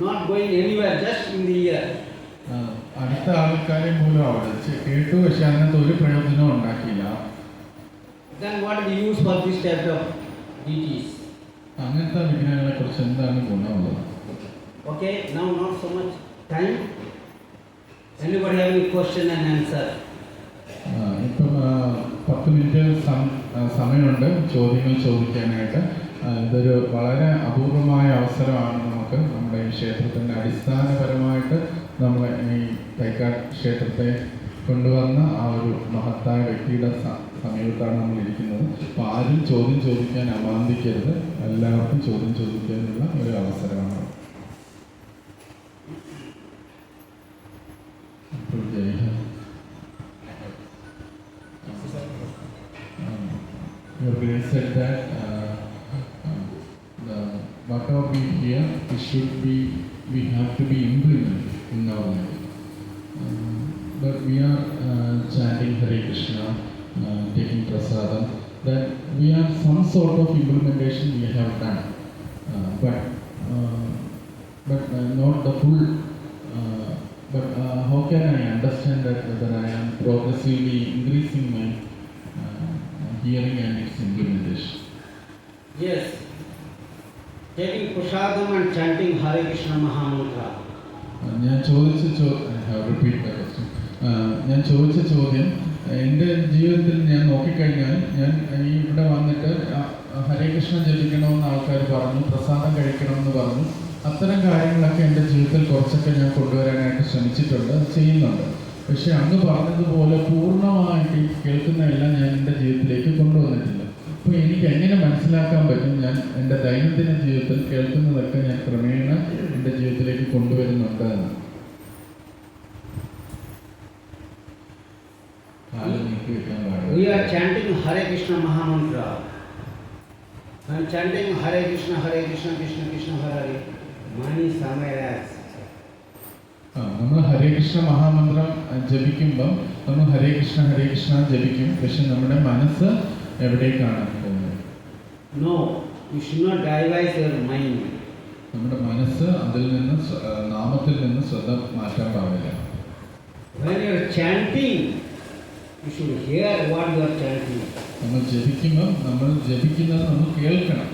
not going anywhere, just in the ear. അടുത്ത ആൾക്കാരെ മൂലം അവിടെ കേട്ടു, പക്ഷെ അങ്ങനത്തെ ഒരു പ്രയോജനവും ഉണ്ടാക്കിയില്ല. Then what is the use for this type of deities? അങ്ങനത്തെ വിഗ്രഹങ്ങളെ കുറിച്ച് എന്താണ് ഗുണമുള്ളത്? Okay, now not so much time. Anybody have any question and answer? ഇപ്പം 10 മിനിറ്റ് സമയമുണ്ട് ചോദ്യങ്ങൾ ചോദിക്കാനായിട്ട്. ഇതൊരു വളരെ അപൂർവമായ അവസരമാണ് നമുക്ക്. നമ്മുടെ ഈ ക്ഷേത്രത്തിൻ്റെ അടിസ്ഥാനപരമായിട്ട് നമ്മളെ ഈ തൈക്കാട് ക്ഷേത്രത്തെ കൊണ്ടുവന്ന ആ ഒരു മഹത്തായ വ്യക്തിയുടെ സമീപത്താണ് നമ്മൾ ഇരിക്കുന്നത്. അപ്പോൾ ആരും ചോദ്യം ചോദിക്കാൻ അമാന്തിക്കരുത്, എല്ലാവർക്കും ചോദ്യം ചോദിക്കാനുള്ള ഒരു അവസരമാണ്. അപ്പോൾ Your Grace said that whatever we hear, we have to be implemented in our life. But we are chanting Hare Krishna, taking prasadam, that we have some sort of implementation we have done, but not the full. How can I understand that whether I am progressively increasing my hearing and its implementation? Yes. Taking prasadam and chanting Hare Krishna Mahamantra. ഞാൻ ചോദിച്ച ചോദ്യം എൻ്റെ ജീവിതത്തിൽ ഞാൻ നോക്കിക്കഴിഞ്ഞാൽ ഞാൻ ഈ ഇവിടെ വന്നിട്ട് ഹരേ കൃഷ്ണ ജപിക്കണമെന്ന് ആൾക്കാർ പറഞ്ഞു, പ്രസാദം കഴിക്കണമെന്ന് പറഞ്ഞു. അത്തരം കാര്യങ്ങളൊക്കെ എൻ്റെ ജീവിതത്തിൽ കുറച്ചൊക്കെ ഞാൻ കൊണ്ടുവരാനായിട്ട് ശ്രമിച്ചിട്ടുണ്ട്, അത് ചെയ്യുന്നുണ്ട്. പക്ഷെ അങ്ങ് പറഞ്ഞതുപോലെ പൂർണ്ണമായിട്ട് കേൾക്കുന്ന എല്ലാം ഞാൻ എൻ്റെ ജീവിതത്തിലേക്ക് കൊണ്ടുവന്നിട്ടില്ല. അപ്പോൾ എനിക്ക് എങ്ങനെ മനസ്സിലാക്കാൻ പറ്റും ഞാൻ എൻ്റെ ദൈനംദിന ജീവിതത്തിൽ കേൾക്കുന്നതൊക്കെ ഞാൻ ക്രമേണ എൻ്റെ ജീവിതത്തിലേക്ക് കൊണ്ടുവരുന്നുണ്ട് എന്ന്? We are chanting Hare Krishna Mahamantra. When chanting Hare Krishna, Krishna Krishna Hare Hare, money somewhere else. നമ്മൾ ഹരേ കൃഷ്ണ മഹാമന്ത്രം ജപിക്കുമ്പം നമ്മൾ ഹരേ കൃഷ്ണ ജപിക്കും, പക്ഷെ നമ്മുടെ മനസ്സ് എവിടേക്കാണ് പോകുന്നത്? No, you should not divert your mind. നമ്മുടെ മനസ്സ് അതിൽ നിന്ന് നാമത്തിൽ നിന്ന് ശ്രദ്ധ മാറ്റാൻ പാടില്ല. When you are chanting, you should hear what you are chanting. നമ്മൾ ജപിക്കുമ്പോൾ നമ്മൾ ജപിക്കുന്നത് നമ്മൾ കേൾക്കണം.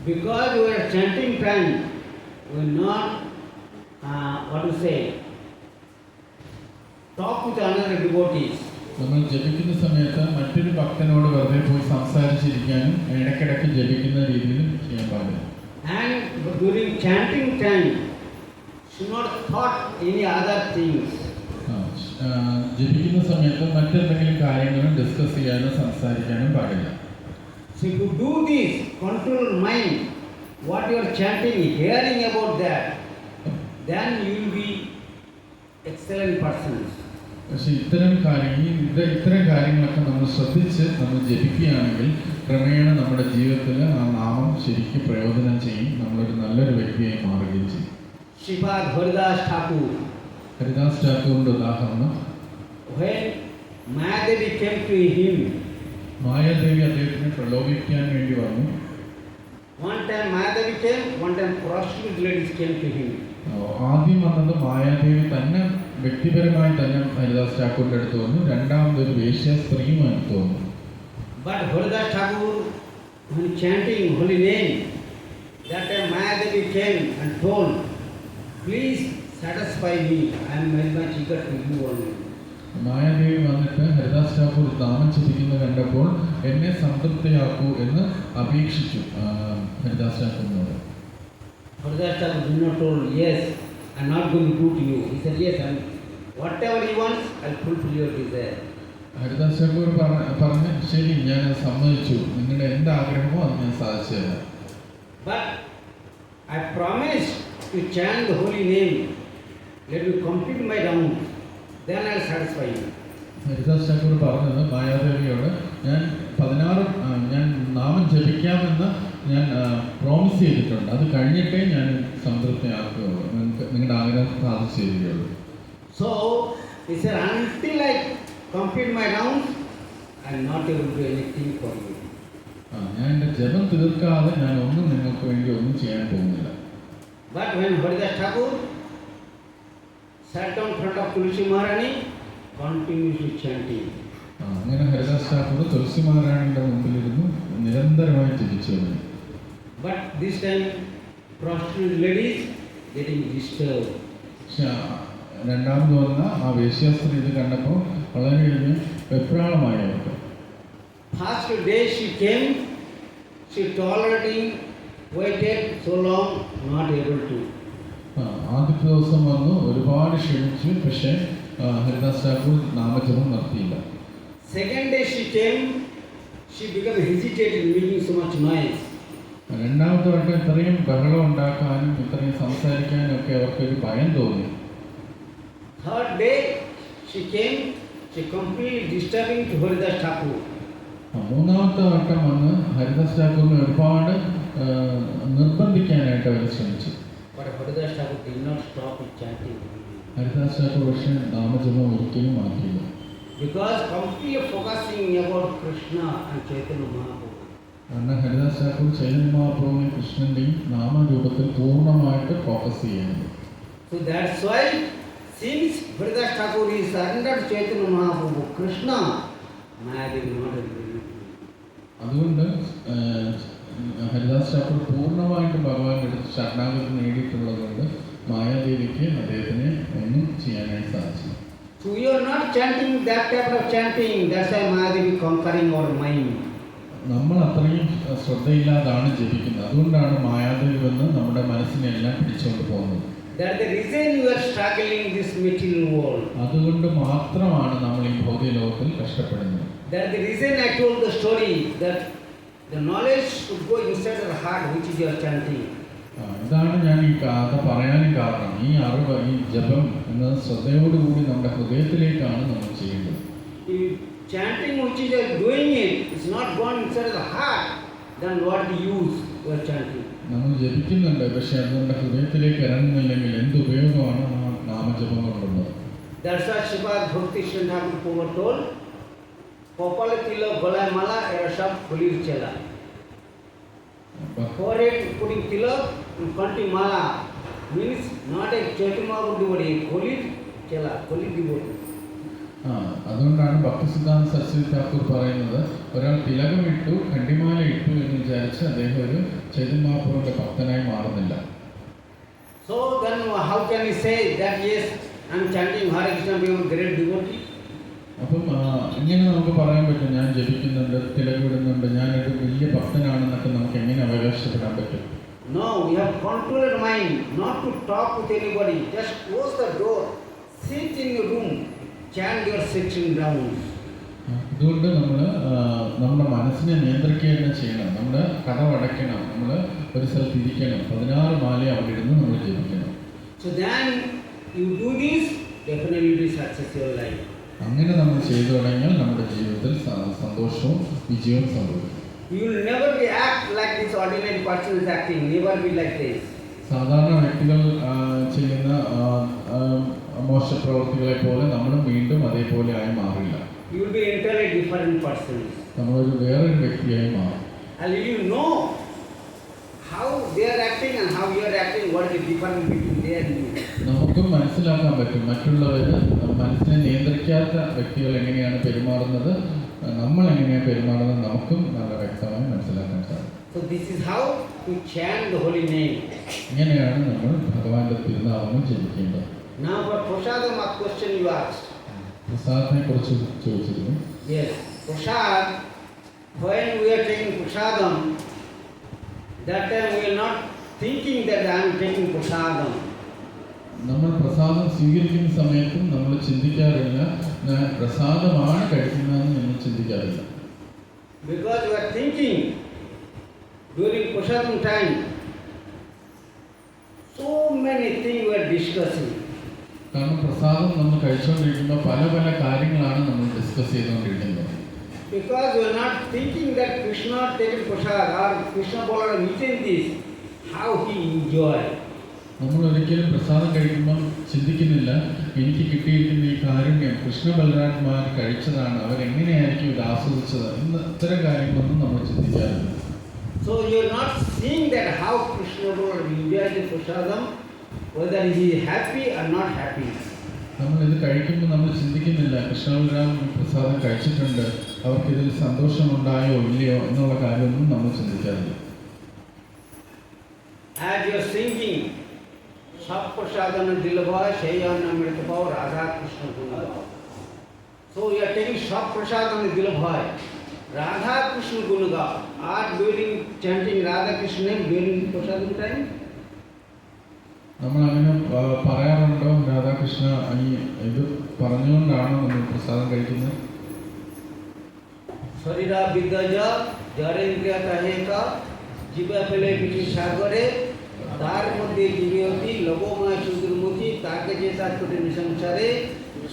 Because we are chanting time, we will not what to say, talk with another devotees. നമ്മൾ ജപിക്കുന്ന സമയത്ത് മറ്റൊരു ഭക്തനോട് വെറുതെ പോയി സംസാരിച്ചിരിക്കാനും ഇടയ്ക്കിടയ്ക്ക് ജപിക്കുന്ന രീതിയിലും ചെയ്യാൻ പാടില്ല. And during chanting time, should not thought any other things. ജപിക്കുന്ന സമയത്ത് മറ്റെന്തെങ്കിലും കാര്യങ്ങളും ഡിസ്കസ് ചെയ്യാനോ സംസാരിക്കാനും പാടില്ല. So if you do this, control mind, what you are chanting, hearing about that, then you will be excellent persons. പക്ഷെ ഇത്തരം കാര്യങ്ങളൊക്കെ നമ്മൾ ശ്രദ്ധിച്ച് നമ്മൾ ജപിക്കുകയാണെങ്കിൽ ക്രമേണ നമ്മുടെ ജീവിതത്തിൽ ആ നാമം ശരിക്കും പ്രയോജനം ചെയ്യും, നമ്മളൊരു നല്ലൊരു വ്യക്തിയായി മാറുകയും ചെയ്യും. Sripad Haridas Thakur. ഹരിദാസ് ഠാക്കൂറിന്റെ ഉദാഹരണം, When Mayadevi came to him, Mayadevi അദ്ദേഹത്തിനെ പ്രലോഭിക്കാൻ വേണ്ടി വന്നു. one time Mayadevi came, one time prostitute ladies came to him. ആദ്യം വന്നത് മായാദേവി തന്നെ വ്യക്തിപരമായി തന്നെ ഹരിദാസ് ഠാക്കൂറിന്റെ അടുത്ത് വന്നു, രണ്ടാമതൊരു വേശ്യ സ്ത്രീയും അടുത്ത് വന്നു. But Haridas Thakur, when chanting holy name, that time Mayadevi came and told, please satisfy me, I am very much eager to you only. Mayadevi വന്നിട്ട് ഹരിദാസ് ഠാക്കൂർ നാമം ജപിക്കുന്നത് കണ്ടപ്പോൾ എന്നെ സംതൃപ്തിയാക്കൂ എന്ന് അപേക്ഷിച്ചു Haridas ഠാക്കൂറിനോട്. Haridas Thakur did not told, yes, I am not going to do to you. He said, yes, whatever he wants, I will fulfill your desire. Haridas Thakur പറഞ്ഞു, ശരി, ഞാൻ സമ്മതിച്ചു, നിങ്ങളുടെ എന്ത് ആഗ്രഹമോ അത് ഞാൻ സാധിച്ചു തരാം. But I promised to chant the holy name. Let me complete my round. Then I will satisfy you. Haridas Thakur പറഞ്ഞത് മായാദേവിയോട്, ഞാൻ ഞാൻ നാമം ജപിക്കാമെന്ന് ഞാൻ പ്രോമിസ് ചെയ്തിട്ടുണ്ട്, അത് കഴിഞ്ഞിട്ടേ ഞാൻ സംതൃപ്തിയാക്കുകയുള്ളൂ, നിങ്ങളുടെ ആഗ്രഹം സാധിച്ചു തരികയുള്ളൂ. So he said, until I complete my round, I am not able to do anything for you. ഞാൻ എൻ്റെ ജപം തീർക്കാതെ ഞാൻ ഒന്നും നിങ്ങൾക്ക് വേണ്ടി ഒന്നും ചെയ്യാൻ പോകുന്നില്ല. But when Haridas Thakur sat down in front of Tulsi Maharani, continuously chanting. അങ്ങനെ ഹരിദാസ് ഠാക്കൂർ തുളസി മഹാരാണിയുടെ മുമ്പിലിരുന്നു നിരന്തരമായി ജപിച്ചു. But this time, prostitute ladies getting disturbed. പക്ഷെ രണ്ടാമത് വന്ന ആ വേശ്യാസ്ത്രീ ഇത് കണ്ടപ്പോൾ വളരെയധികം വെപ്രാളമായി അവർക്ക്. First day she came, she tolerating, waited so long, not able to. ആദ്യത്തെ ദിവസം വന്നു, ഒരുപാട് ക്ഷണിച്ചു, പക്ഷേ ഹരിദാസ് ഠാക്കൂർ നാമജപം നിർത്തിയില്ല. Second day she came, she became hesitated, making so much noise. രണ്ടാമത്തെ വട്ടം ഇത്രയും ബഹളം ഉണ്ടാക്കാനും ഇത്രയും സംസാരിക്കാനും ഒക്കെ അവർക്കൊരു ഭയം തോന്നി. Third day she came, she completely disturbing to Haridas Thakur. മൂന്നാമത്തെ വട്ടം വന്ന് ഹരിദാസ് ഠാക്കൂറിനെ ഒരുപാട് നിർബന്ധിക്കാനായിട്ട് അവർ ശ്രമിച്ചു. But Haridas Thakur did not stop chanting. Haridas Thakur പക്ഷേ നാമജപം ഒരിക്കലും മാറ്റിയില്ല. because completely focusing about Krishna and Chaitanya Mahaprabhu. കാരണം ഹരിദാസ് ഠാക്കൂർ ചൈതന്യ മഹാപ്രഭുവിനെ കൃഷ്ണന്റെയും നാമരൂപത്തിൽ പൂർണ്ണമായിട്ട് ഫോക്കസ് ചെയ്യുന്നു. So that's why since Haridas Thakur is surrendered Chaitanya Mahaprabhu, Krishna, Mahadevi not agree. അതുകൊണ്ട് ഹരിദാസ് ഠാക്കൂർ പൂർണ്ണമായിട്ട് ഭഗവാന്റെ ശരണാഗതി നേടിയിട്ടുള്ളത് കൊണ്ട് മായാദേവിക്ക് അദ്ദേഹത്തിന് ഒന്നും ചെയ്യാനായിട്ട് സാധിച്ചു. So we are not chanting that type of chanting. That's why Mahadevi conquering our mind. നമ്മൾ അത്രയും ശ്രദ്ധയില്ലാതാണ് ജപിക്കുന്നത്. അതുകൊണ്ടാണ് മായാദേവി വന്ന് നമ്മുടെ മനസ്സിനെല്ലാം പിടിച്ചുകൊണ്ട് പോകുന്നത്. That's the reason we are struggling in this material world. അതുകൊണ്ട് മാത്രമാണ് നമ്മൾ ഈ ഭൗതിക ലോകത്തിൽ കഷ്ടപ്പെടുന്നത്. That's the reason I told the story that the knowledge should go inside our heart, which is your chanting. ഇതാണ് ഞാൻ ഈ കഥ പറയാനും കാരണം. ഈ അറിവ്, ഈ ജപം എന്നത് ശ്രദ്ധയോടുകൂടി നമ്മുടെ ഹൃദയത്തിലേക്കാണ് നമ്മൾ ചെയ്യേണ്ടത്. If chanting which is doing it is not gone inside the heart, then what the use you are chanting? നമ്മൾ ജപിക്കുന്നുണ്ട്, പക്ഷെ അത് നമ്മുടെ ഹൃദയത്തിലേക്ക് ഇറങ്ങുന്നില്ലെങ്കിൽ എന്ത് ഉപയോഗമാണ് ആ നാമജപം കൊണ്ടുള്ളത്? That's why Sripad Bhakti Srinath Prabhu told, Kopal Tilak Golai Mala era sab Holir Chela. Forehead putting tilak and kanti mala means not a Chaitanya Mahaprabhu devotee, Holir Chela, Holir devotee. അതുകൊണ്ടാണ് ഭക്തിസിദ്ധാന്ത സരസ്വതി ഠാക്കൂർ പറയുന്നത്, ഒരാൾ തിലകമിട്ടു കണ്ടിമാല ഇട്ടു എന്ന് വിചാരിച്ച് അദ്ദേഹം ഒരു ചൈതന്യ മഹാപ്രഭുവിന്റെ ഭക്തനായി മാറുന്നില്ല. So then how can he say that yes, I am chanting Hare Krishna, I am a great devotee? അപ്പം ഇങ്ങനെ നമുക്ക് പറയാൻ പറ്റും, ഞാൻ ജപിക്കുന്നുണ്ട്, തിലകിടുന്നുണ്ട്, ഞാനൊരു വലിയ ഭക്തനാണെന്നൊക്കെ നമുക്ക് എങ്ങനെ അവകാശപ്പെടാൻ പറ്റും? No, we have controlled mind not to talk with anybody. Just close the door, sit in your room, chant your 16 rounds. അതുകൊണ്ട് നമ്മൾ നമ്മുടെ മനസ്സിനെ നിയന്ത്രിക്കുക തന്നെ ചെയ്യണം. നമ്മുടെ കടവടയ്ക്കണം, നമ്മൾ ഒരു സ്ഥലത്ത് ഇരിക്കണം, 16 മാല അവിടെ ഇരുന്ന് നമ്മൾ ജപിക്കണം. So then you do this, definitely you will success your life. അങ്ങനെ നമ്മൾ ചെയ്തു തുടങ്ങിയാൽ നമ്മുടെ ജീവിതത്തിൽ സന്തോഷവും വിജയവും സംഭവിക്കും. You will never be act like this ordinary person is acting. Never be like this. സാധാരണ വ്യക്തികൾ ചെയ്യുന്ന മോശ പ്രവൃത്തികളെ പോലെ നമ്മളും വീണ്ടും അതേപോലെ ആയി മാറില്ല. You will be entirely different person. നമ്മളൊരു വേറൊരു വ്യക്തിയായി മാറും. And you know how they are acting and how you are acting, what is the difference between they and you. നമുക്കും മനസ്സിലാക്കാൻ പറ്റും മറ്റുള്ളവർ മനസ്സിനെ നിയന്ത്രിക്കാത്ത വ്യക്തികൾ എങ്ങനെയാണ് പെരുമാറുന്നത്, നമ്മൾ എങ്ങനെയാണ് പെരുമാറുന്നത് നമുക്കും നല്ല വ്യക്തമായി മനസ്സിലാക്കാൻ സാധിക്കും. So this is how we chant the holy name. ഇങ്ങനെയാണ് നമ്മൾ ഭഗവാന്റെ തിരുനാമം ജപിക്കേണ്ടത്. Now for prasadam, a question you asked. പ്രസാദനെ കുറിച്ച് ചോദിച്ചിരുന്നു. Yes, prasad. When we are taking prasadam, that time we are not thinking that I am taking prasadam. നമ്മൾ പ്രസാദം സ്വീകരിക്കുന്ന സമയത്തും നമ്മൾ ചിന്തിക്കാറില്ല ഞാൻ പ്രസാദമാണ് കഴിക്കുന്നതെന്ന് നമ്മൾ ചിന്തിക്കാറില്ല. Because we are thinking during prasadam time, so many things we are discussing. കാരണം പ്രസാദം നമ്മൾ കഴിച്ചുകൊണ്ടിരിക്കുമ്പോൾ പല പല കാര്യങ്ങളാണ് നമ്മൾ ഡിസ്കസ് ചെയ്തുകൊണ്ടിരിക്കുന്നത്. Because we are not thinking that Krishna taken prasad or Krishna Balaram eating this, how he enjoy. നമ്മൾ ഒരിക്കലും പ്രസാദം കഴിക്കുമ്പോൾ ചിന്തിക്കുന്നില്ല എനിക്ക് കിട്ടിയിരിക്കുന്ന ഈ കാരുണ്യം കൃഷ്ണ ബലരാമന്മാർ കഴിച്ചതാണ്, അവരെങ്ങനെയായിരിക്കും ഇത് ആസ്വദിച്ചത് എന്ന് ഇത്തരം കാര്യങ്ങളൊന്നും നമ്മൾ ചിന്തിക്കാറില്ല. So you are not seeing that how Krishna Balaram enjoy the prasadam, whether he is happy or not happy. നമ്മൾ ഇത് കഴിക്കുമ്പോൾ നമ്മൾ ചിന്തിക്കുന്നില്ല കൃഷ്ണ ബലരാം പ്രസാദം കഴിച്ചിട്ടുണ്ട്, അവർക്കിതിൽ സന്തോഷമുണ്ടായോ ഇല്ലയോ എന്നുള്ള കാര്യമൊന്നും നമ്മൾ ചിന്തിക്കാറില്ല. As you are singing, Sab prasadam dilbha shayana mritapao Radha Krishna Gunagao. So you are taking Sab prasadam dilbha Radha Krishna Gunagao. Are during chanting Radha Krishna name during prasadam time? നമ്മൾ അങ്ങനെ പറയാറുണ്ടോ രാധാകൃഷ്ണ ഈ ഇത് പറഞ്ഞുകൊണ്ടാണോ നമ്മൾ പ്രസാദം കഴിക്കുന്നത്? Sarira Vidyaja Jarendriya Kaheka Jiba Pele Pichi Sagare Dar Mudde Jivyoti Logomaya Sudurmuti Take Jeta Kute Nisamsare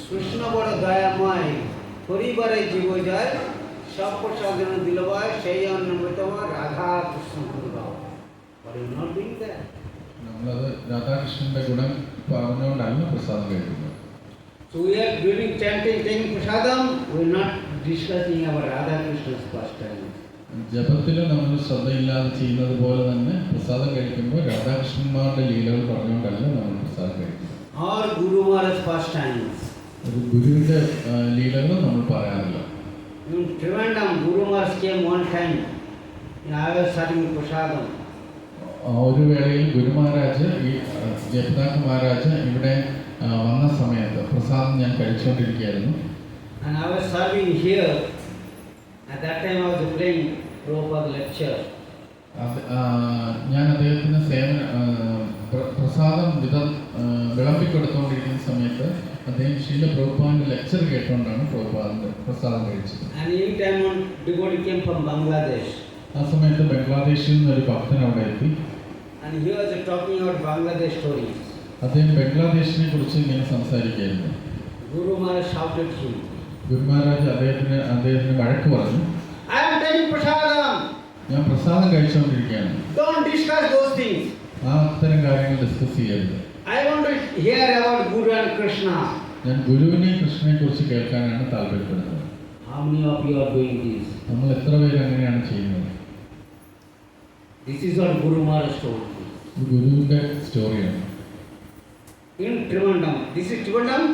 Krishna Bada Dayamai Poribare Jivojay Saprasadana Dilabay Shayan Namritama Radha Krishna Gunagao. But you are not doing that. നമ്മളത് രാധാകൃഷ്ണന്റെ ഗുണം പറഞ്ഞുകൊണ്ടല്ല പ്രസാദം കഴിക്കുന്നത്. So we are during chanting, taking prasadam, we are not discussing our Radha Krishna's pastimes. ജപത്തിൽ നമ്മൾ ശ്രദ്ധയില്ലാതെ ചെയ്യുന്നത് പോലെ തന്നെ പ്രസാദം കഴിക്കുമ്പോൾ രാധാകൃഷ്ണന്മാരുടെ ലീലകൾ പറഞ്ഞുകൊണ്ടല്ല നമ്മൾ പ്രസാദം കഴിക്കുന്നത്. Or Guru Maharaj's pastimes. ഒരു ഗുരുവിൻ്റെ ലീലകൾ നമ്മൾ പറയാറില്ല. In Trivandrum, Guru Maharaj came one time. I was serving prasadam. ഒരു വേളയിൽ ഗുരു മഹാരാജ് ഈ ജയപ്രകാശ് മഹാരാജ് ഇവിടെ വന്ന സമയത്ത് പ്രസാദം ഞാൻ കഴിച്ചുകൊണ്ടിരിക്കുകയായിരുന്നു. And I was serving here. At that time I was playing Prabhupada lecture. ഞാൻ അദ്ദേഹത്തിന് പ്രസാദം വിളമ്പിക്കൊടുത്തുകൊണ്ടിരിക്കുന്ന സമയത്ത് അദ്ദേഹം ശീല പ്രഭുപാദിന്റെ ലെക്ചർ കേട്ടുകൊണ്ടാണ് പ്രഭുപാദിന്റെ പ്രസാദം കഴിച്ചത്. And in time one devotee came from Bangladesh. ആ സമയത്ത് ബംഗ്ലാദേശിൽ നിന്നൊരു ഭക്തൻ അവിടെ എത്തി. And he was talking about Bangladesh stories. അദ്ദേഹം ബംഗ്ലാദേശിനെ കുറിച്ച് ഇങ്ങനെ സംസാരിക്കുകയായിരുന്നു. Guru Maharaj shouted him. ഗുരു മഹാരാജ് അദ്ദേഹത്തിന് വഴക്ക് പറഞ്ഞു. I am taking prasadam. ഞാൻ പ്രസാദം കഴിച്ചുകൊണ്ടിരിക്കുകയാണ്. Don't discuss those things. അത്തരം കാര്യങ്ങൾ ഡിസ്കസ് ചെയ്യരുത്. I want to hear about Guru and Krishna. ഞാൻ ഗുരുവിനെയും കൃഷ്ണനെ കുറിച്ച് കേൾക്കാനാണ് താല്പര്യപ്പെടുന്നത്. How many of you are doing this? നമ്മൾ എത്ര പേര് അങ്ങനെയാണ് ചെയ്യുന്നത്? This is what Guru Maharaj told me. ഗുരുവിന്റെ സ്റ്റോറിയാണ്. In Trivandrum. This is Trivandrum.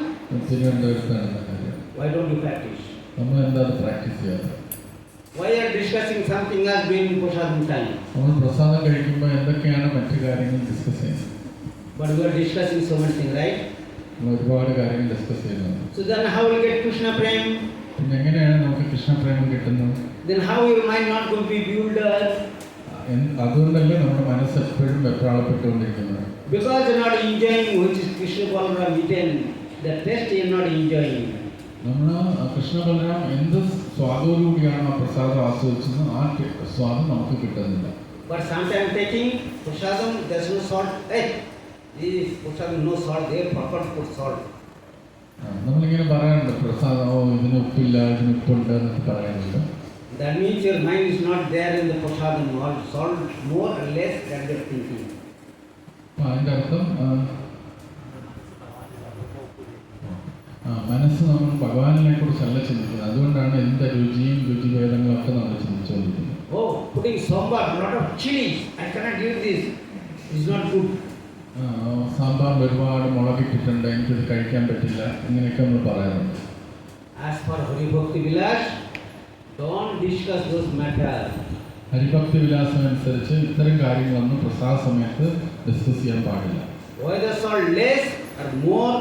തിരുവനന്തപുരത്താണ് കാര്യം. Why don't you practice? നമ്മൾ എന്താ പ്രാക്ടീസ് ചെയ്യാറ്? Why are you discussing something else during prasadam time? നമ്മൾ പ്രസാദം കഴിക്കുമ്പോൾ എന്തൊക്കെയാണ് മറ്റു കാര്യങ്ങൾ ഡിസ്കസ് ചെയ്യുന്നത്? But we are discussing so many things, right? നമ്മൾ ഒരുപാട് കാര്യങ്ങൾ ഡിസ്കസ് ചെയ്യുന്നത്. So then how will you get Krishna Prem? പിന്നെ എങ്ങനെയാണ് നമുക്ക് കൃഷ്ണപ്രേമം കിട്ടുന്നത്? Then how your mind not going to be bewildered? അതുകൊണ്ടല്ലേ നമ്മുടെ മനസ്സ് എപ്പോഴും വെപ്രാളപ്പെട്ടുകൊണ്ടിരിക്കുന്നത്. Because you are not enjoying which is Krishna Balaram eaten, the taste you are not enjoying. നമ്മൾ കൃഷ്ണ ബലരാം എന്ത് സ്വാദോടുകൂടിയാണ് ആ പ്രസാദം ആസ്വദിച്ചത്, ആ സ്വാദം നമുക്ക് കിട്ടുന്നില്ല. But sometimes taking prasadam, there is no salt. Hey, this is prasadam, no salt. They forgot to put salt. നമ്മളിങ്ങനെ പറയാറുണ്ട് പ്രസാദമോ ഇതിന് ഉപ്പില്ല ഇതിന് ഉപ്പുണ്ട് എന്നൊക്കെ പറയാറുണ്ട്. That means your mind is not there in the prasadam or salt more or less than your thinking. അതിൻ്റെ അർത്ഥം മനസ്സ് നമ്മൾ ഭഗവാനെ കുറിച്ചല്ല ചിന്തിക്കുന്നത്. അതുകൊണ്ടാണ് എന്ത് രുചിയും രുചിഭേദങ്ങളൊക്കെ നമ്മൾ ചിന്തിച്ചുകൊണ്ടിരിക്കുന്നത്. Oh, putting sambar, lot of chilies. I cannot eat this. It's not good. സാമ്പാറിൽ ഒരുപാട് മുളകിട്ടിട്ടുണ്ട്, എനിക്കത് കഴിക്കാൻ പറ്റില്ല, ഇങ്ങനെയൊക്കെ നമ്മൾ പറയാറുണ്ട്. As for Hari Bhakti Vilas, don't discuss those matters. ഹരിഭക്തി വിലാസം അനുസരിച്ച് ഇത്തരം കാര്യങ്ങളൊന്നും പ്രസാദ സമയത്ത് ഡിസ്കസ് ചെയ്യാൻ പാടില്ല. Whether salt less or more,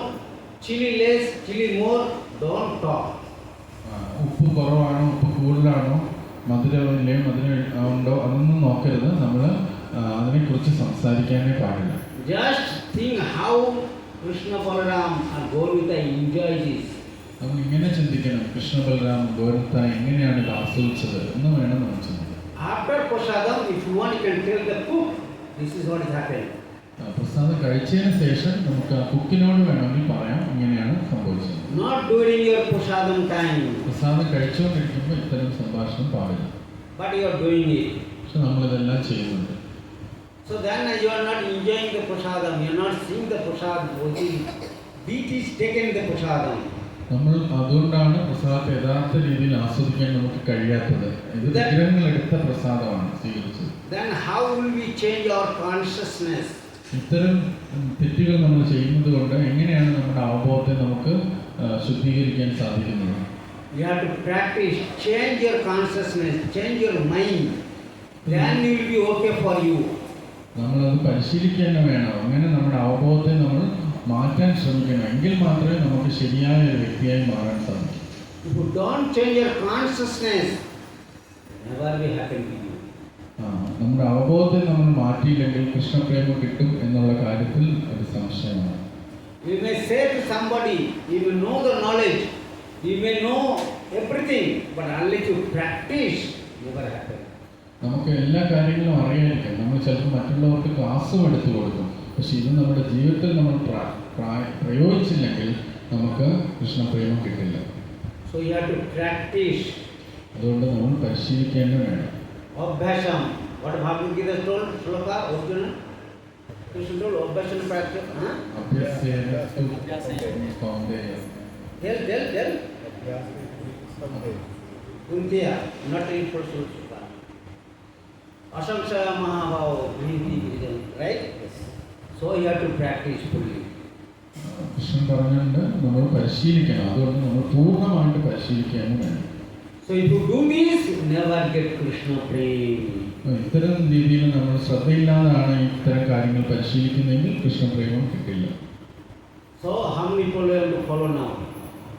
chili less, chili more, don't talk. ഉപ്പ് കുറവാണോ ഉപ്പ് കൂടുതലാണോ മധുരമില്ലേ മധുരം ഉണ്ടോ അതൊന്നും നോക്കരുത്. നമ്മൾ അതിനെക്കുറിച്ച് സംസാരിക്കാനേ പാടില്ല. Just think how Krishna Balaram are Gaurita enjoy this. നമ്മൾ ഇങ്ങനെ ചിന്തിക്കണം, കൃഷ്ണ ബലരാം ഗോവിന്ദ എങ്ങനെയാണ് ഇത് ആസ്വദിച്ചത് എന്ന് വേണം നമ്മൾ ചിന്തിക്കാൻ. After prasadam, if you want, you can tell the cook, this is what is happening. പ്രസാദം കഴിച്ചതിന് ശേഷം നമുക്ക് ആ കുക്കിനോട് വേണമെങ്കിൽ പറയാം ഇങ്ങനെയാണ് സംഭവിച്ചത്. Not during your prasadam time. പ്രസാദം കഴിച്ചുകൊണ്ടിരിക്കുമ്പോൾ ഇത്തരം സംഭാഷണം പാടില്ല. But you are doing it. പക്ഷെ നമ്മളിതെല്ലാം ചെയ്യുന്നുണ്ട്. So then you are not enjoying the prasadam, you are not seeing the prasadam, which is deities taken the prasadam. നമ്മൾ അതുകൊണ്ടാണ് പ്രസാദത്തെ യഥാർത്ഥ രീതിയിൽ ആസ്വദിക്കാൻ നമുക്ക് കഴിയാത്തത്. ഇത് വിഗ്രഹങ്ങൾ എടുത്ത പ്രസാദമാണ് സ്വീകരിച്ചത്. Then how will we change our consciousness? ഇത്തരം തെറ്റുകൾ നമ്മൾ ചെയ്യുന്നത് കൊണ്ട് എങ്ങനെയാണ് നമ്മുടെ അവബോധത്തെ നമുക്ക് ശുദ്ധീകരിക്കാൻ സാധിക്കുന്നത്? You have to practice, change your consciousness, change your mind. Then it will be okay for you. നമ്മളത് പരിശീലിക്കാൻ വേണം. അങ്ങനെ നമ്മുടെ അവബോധത്തെ നമ്മൾ മാറ്റാൻ ശ്രമിക്കണം. എങ്കിൽ മാത്രമേ നമുക്ക് ശരിയായ ഒരു വ്യക്തിയായി മാറാൻ സാധിക്കൂ. If you don't change your consciousness, never will happen to you. നമ്മുടെ അവബോധത്തെ നമ്മൾ മാറ്റിയില്ലെങ്കിൽ കൃഷ്ണപ്രേമം കിട്ടും എന്നുള്ള കാര്യത്തിൽ ഒരു സംശയമാണ്. You may say to somebody, you may know the knowledge, you may know everything, but unless you practice, never happen. നമുക്ക് എല്ലാ കാര്യങ്ങളും അറിയാതിരിക്കാം. നമ്മൾ ചിലപ്പോൾ മറ്റുള്ളവർക്ക് ക്ലാസ്സും എടുത്തു കൊടുക്കും. പക്ഷെ ഇത് നമ്മുടെ ജീവിതത്തിൽ നമ്മൾ പ്രയോഗിച്ചില്ലെങ്കിൽ നമുക്ക് കൃഷ്ണപ്രേമം കിട്ടില്ല. So you have to practice. അതുകൊണ്ട് നമ്മൾ പരിശീലിക്കേണ്ട വേണം. Abhyasam. What Bhagavad Gita told, Shloka, Arjuna? Krishna told, Abhyasam practice. അഭ്യസേന Tell. Kuntiya, not in person. Asamsa Mahabhava, right? So you have to practice fully. Krishnan പറഞ്ഞുകൊണ്ട് നമ്മൾ പരിശീലിക്കണം, അതുകൊണ്ട് നമ്മൾ പൂർണ്ണമായിട്ട് പരിശീലിക്കാനും വേണം. So if you do this, you never get Krishna prema. ഇത്തരം രീതിയിൽ നമ്മൾ ശ്രദ്ധയില്ലാതാണ് ഇത്തരം കാര്യങ്ങൾ പരിശീലിക്കുന്നെങ്കിൽ കൃഷ്ണപ്രേമം കിട്ടില്ല. So how many people have to follow now?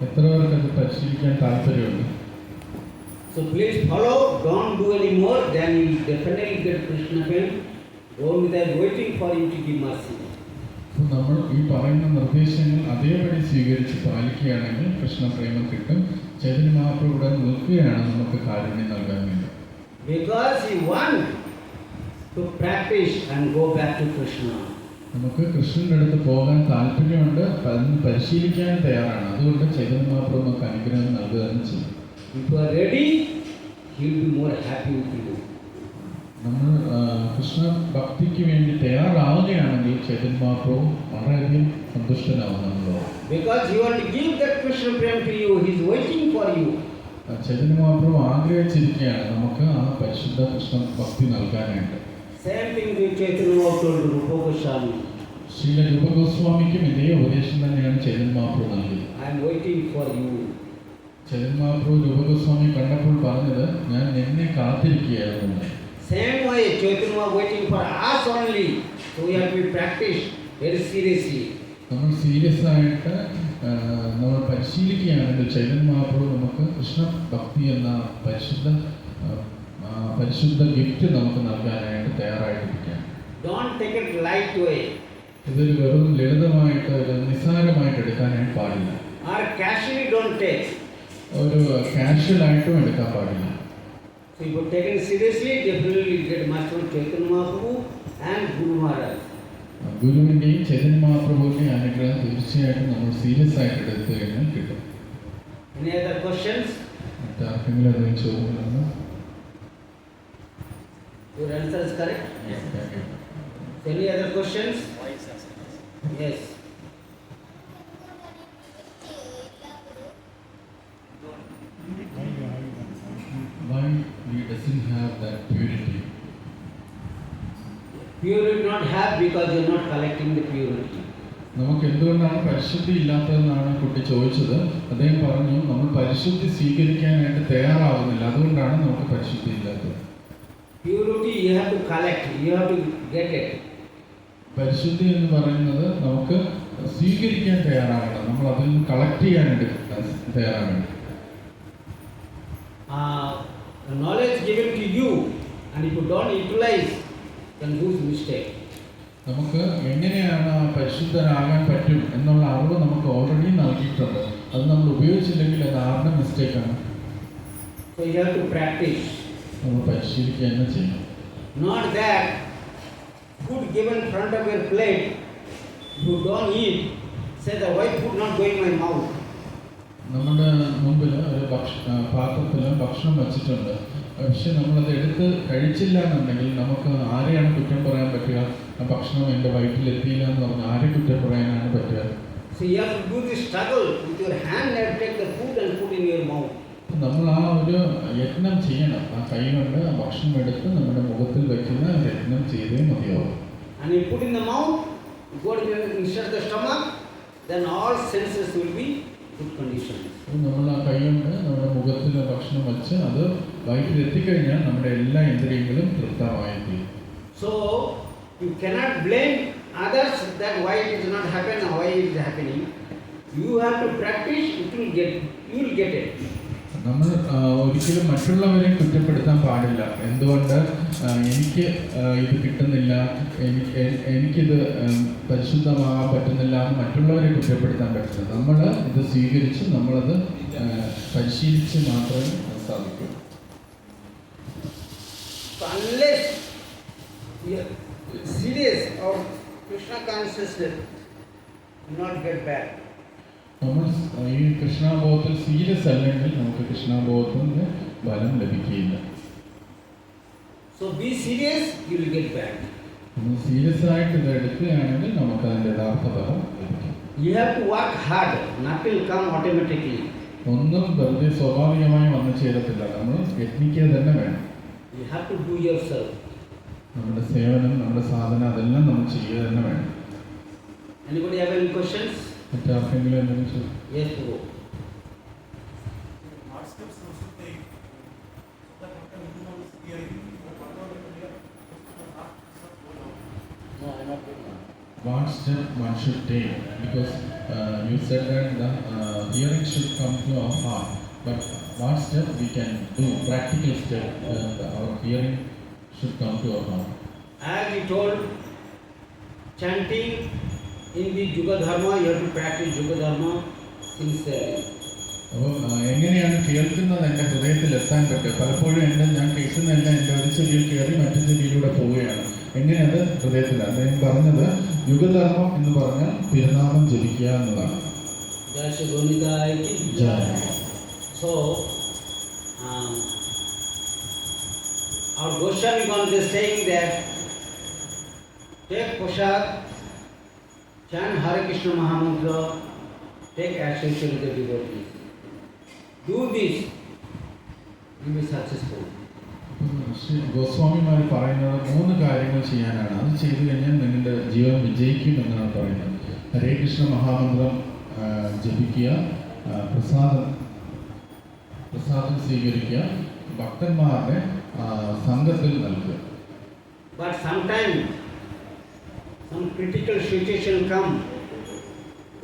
എത്ര പേർക്ക് അത് പരിശീലിക്കാൻ താല്പര്യമുണ്ട്? So please follow, don't do any more, then you will definitely get Krishna prema. Go without waiting for him to give mercy. അപ്പോൾ നമ്മൾ ഈ പറയുന്ന നിർദ്ദേശങ്ങൾ അതേപടി സ്വീകരിച്ച് പാലിക്കുകയാണെങ്കിൽ കൃഷ്ണപ്രേമം കിട്ടും. ചൈതന്യ മഹാപ്രഭു ഇവിടെ നിൽക്കുകയാണ് നമുക്ക് കാരുണ്യം നൽകാൻ വേണ്ടി. Because he wants to practice and go back to Krishna. നമുക്ക് കൃഷ്ണന്റെ അടുത്ത് പോകാൻ താല്പര്യമുണ്ട്, പരിശീലിക്കാൻ തയ്യാറാണ്. അതുകൊണ്ട് ചൈതന്യ മഹാപ്രഭു നമുക്ക് അനുഗ്രഹം നൽകുക തന്നെ ചെയ്യും. If you are ready, he will be more happy with you. നമ്മൾ കൃഷ്ണ ഭക്തിക്ക് വേണ്ടി തയ്യാറാവുകയാണെങ്കിൽ ചൈതന്യ മഹാപ്രഭു വളരെയധികം സന്തുഷ്ടനാവും നമ്മളോട്. Because he want to give that Krishna prema to you, he is waiting for you. Chaitanya Mahaprabhu ആഗ്രഹിച്ചിരിക്കുകയാണ് നമുക്ക് ആ പരിശുദ്ധ കൃഷ്ണ ഭക്തി നൽകാനായിട്ട്. Same thing with Chaitanya Mahaprabhu told Rupa Goswami. Srila രൂപ ഗോസ്വാമിക്കും ഇതേ ഉപദേശം തന്നെയാണ് ചൈതന്യ മഹാപ്രഭു നൽകിയത്. I am waiting for you. Chaitanya Mahaprabhu രൂപ ഗോസ്വാമി കണ്ടപ്പോൾ പറഞ്ഞത്, ഞാൻ നിന്നെ കാത്തിരിക്കുകയായിരുന്നു. Same way, Chaitanya was waiting for us only. So we have to practice very seriously. നമ്മൾ സീരിയസ് ആയിട്ട് നമ്മൾ പരിശീലിക്കുകയാണെങ്കിൽ ചൈതന്യ മഹാപ്രഭു നമുക്ക് കൃഷ്ണ ഭക്തി എന്ന പരിശുദ്ധ ഗിഫ്റ്റ് നമുക്ക് നൽകാനായിട്ട് തയ്യാറായിട്ടിരിക്കുകയാണ്. Don't take it light way. ഇതൊരു വെറും ലളിതമായിട്ട് നിസ്സാരമായിട്ട് എടുക്കാനായിട്ട് പാടില്ല. Or casually don't take. ഒരു കാഷ്വൽ ആയിട്ടും എടുക്കാൻ പാടില്ല. So if you take it seriously, definitely you get Master Chaitanya Mahaprabhu and Guru Maharaj. ഗുരുവിൻ്റെയും Chaitanya മഹാപ്രഭുവിൻ്റെയും അനുഗ്രഹം തീർച്ചയായിട്ടും നമ്മൾ സീരിയസ് ആയിട്ട് എടുത്തു കഴിഞ്ഞാൽ കിട്ടും. Any other questions? മറ്റാർക്കെങ്കിലും എന്തെങ്കിലും ചോദ്യങ്ങളുണ്ടോ? Your answer is correct? Any other questions? Yes. Why we doesn't have that purity? Purity not have because you are not collecting the purity. നമുക്ക് എന്തുകൊണ്ടാണ് പരിശുദ്ധി ഇല്ലാത്തതെന്നാണ് കുട്ടി ചോദിച്ചത്. അദ്ദേഹം പറഞ്ഞു, നമ്മൾ പരിശുദ്ധി സ്വീകരിക്കാനായിട്ട് തയ്യാറാവുന്നില്ല, അതുകൊണ്ടാണ് നമുക്ക് പരിശുദ്ധി ഇല്ലാത്തത്. Purity you have to collect, you have to get it. പരിശുദ്ധി എന്ന് പറയുന്നത് നമുക്ക് സ്വീകരിക്കാൻ തയ്യാറാകണം, നമ്മൾ അതിൽ നിന്ന് കളക്ട് ചെയ്യാനായിട്ട് തയ്യാറാകണം. The knowledge given to you, and if you don't utilize, then whose mistake? നമുക്ക് എങ്ങനെയാണ് പരിശുദ്ധനാകാൻ പറ്റും എന്നുള്ള അറിവ് നമുക്ക് ഓൾറെഡി നൽകിയിട്ടുണ്ട്. അത് നമ്മൾ ഉപയോഗിച്ചില്ലെങ്കിൽ അത് ആരുടെ മിസ്റ്റേക്കാണ്. So you have to practice. നമ്മൾ പരിശീലിക്കുക തന്നെ ചെയ്യണം. Not that food given in front of your plate, you don't eat, say the white food not going in my mouth. നമ്മുടെ മുമ്പിൽ ഒരു പാത്രത്തിൽ ഭക്ഷണം വച്ചിട്ടുണ്ട്, പക്ഷെ നമ്മളത് എടുത്ത് കഴിച്ചില്ല എന്നുണ്ടെങ്കിൽ നമുക്ക് ആരെയാണ് കുറ്റം പറയാൻ പറ്റുക? ആ ഭക്ഷണം എൻ്റെ വയറ്റിലെത്തിയില്ല എന്ന് പറഞ്ഞാൽ ആരെ കുറ്റം പറയാനാണ് പറ്റുക? So you have to do this struggle with your hand and take the food and put in your mouth. നമ്മൾ ആ ഒരു യത്നം ചെയ്യണം. ആ കൈ കൊണ്ട് ആ ഭക്ഷണം എടുത്ത് നമ്മുടെ മുഖത്തിൽ വയ്ക്കുന്ന യത്നം ചെയ്തേ മതിയാവും. And you put in the mouth, go inside the stomach, then all senses will be good conditions. നമ്മൾ ആ കൈ കൊണ്ട് നമ്മുടെ മുഖത്തിൽ ഭക്ഷണം വെച്ച് അത് വയറ്റിൽ എത്തിക്കഴിഞ്ഞാൽ നമ്മുടെ എല്ലാ ഇന്ദ്രിയങ്ങളും തൃപ്തമായിരിക്കും. So you cannot blame others that why it is not happening or why it is happening. You have to practice, you will get it. നമ്മൾ ഒരിക്കലും മറ്റുള്ളവരെ കുറ്റപ്പെടുത്താൻ പാടില്ല. എന്തുകൊണ്ട് എനിക്ക് ഇത് കിട്ടുന്നില്ല, എനിക്കിത് പരിശുദ്ധമാകാൻ പറ്റുന്നില്ല എന്ന് മറ്റുള്ളവരെ കുറ്റപ്പെടുത്താൻ പറ്റില്ല. നമ്മൾ ഇത് സ്വീകരിച്ച് നമ്മളത് പരിശീലിച്ച് മാത്രമേ സാധിക്കൂ. Unless you are serious or Krishna consciousness, you not get back. നമ്മൾ ഈ കൃഷ്ണാബോധത്തിൽ സീരിയസ് അല്ലെങ്കിൽ നമുക്ക് കൃഷ്ണാബോധത്തിൻ്റെ ഫലം ലഭിക്കുകയില്ല. So be serious, you will get back. നമ്മൾ സീരിയസ് ആയിട്ട് ഇത് എടുക്കുകയാണെങ്കിൽ നമുക്ക് അതിൻ്റെ യഥാർത്ഥ ഫലം ലഭിക്കും. You have to work hard, nothing will come automatically. ഒന്നും വെറുതെ സ്വാഭാവികമായി വന്നു ചേരത്തില്ല. നമ്മൾ യത്നിക്കുക തന്നെ വേണം. You have to do yourself. നമ്മുടെ സേവനം, നമ്മുടെ സാധന അതെല്ലാം നമ്മൾ ചെയ്യുക തന്നെ വേണം. Anybody have any questions? മറ്റാർക്കെങ്കിലും എന്തെങ്കിലും ചോദിക്കും? Yes, bro. What steps one should take so that one can do on hearing or whatever we are No, I am not getting that. What step one should take? Because you said that the hearing should come to our heart. But what step we can do? Practical step. Our hearing should come to our heart. As he told, chanting in the Yuga Dharma, you have to practice Yuga Dharma sincerely. അപ്പോൾ എങ്ങനെയാണ് കേൾക്കുന്നത് എൻ്റെ ഹൃദയത്തിൽ എത്താൻ പറ്റുക? പലപ്പോഴും ഞാൻ കേൾക്കുന്നതെല്ലാം എൻ്റെ ഒരു ചെവിയിൽ കയറി മറ്റു ചെവിയിലൂടെ പോവുകയാണ്. എങ്ങനെ അത് ഹൃദയത്തിലാണ്? അദ്ദേഹം പറഞ്ഞത് യുഗധർമ്മം എന്ന് പറഞ്ഞാൽ തിരുനാമം ജപിക്കുക എന്നതാണ്. So, our Goswami Ganga is saying that take prasad, chant Hare Krishna Mahamantra, take association with the devotees. Do this, you will be successful. ഗോസ്വാമിമാർ പറയുന്നത് 3 കാര്യങ്ങൾ ചെയ്യാനാണ്. അത് ചെയ്തു കഴിഞ്ഞാൽ നിങ്ങളുടെ ജീവൻ വിജയിക്കും എന്നാണ് പറയുന്നത്. ഹരേ കൃഷ്ണ മഹാമന്ത്രം ജപിക്കുക, പ്രസാദം സ്വീകരിക്കുക, ഭക്തന്മാരുടെ സംഘത്തിൽ നൽകുക. But sometimes some critical situation come,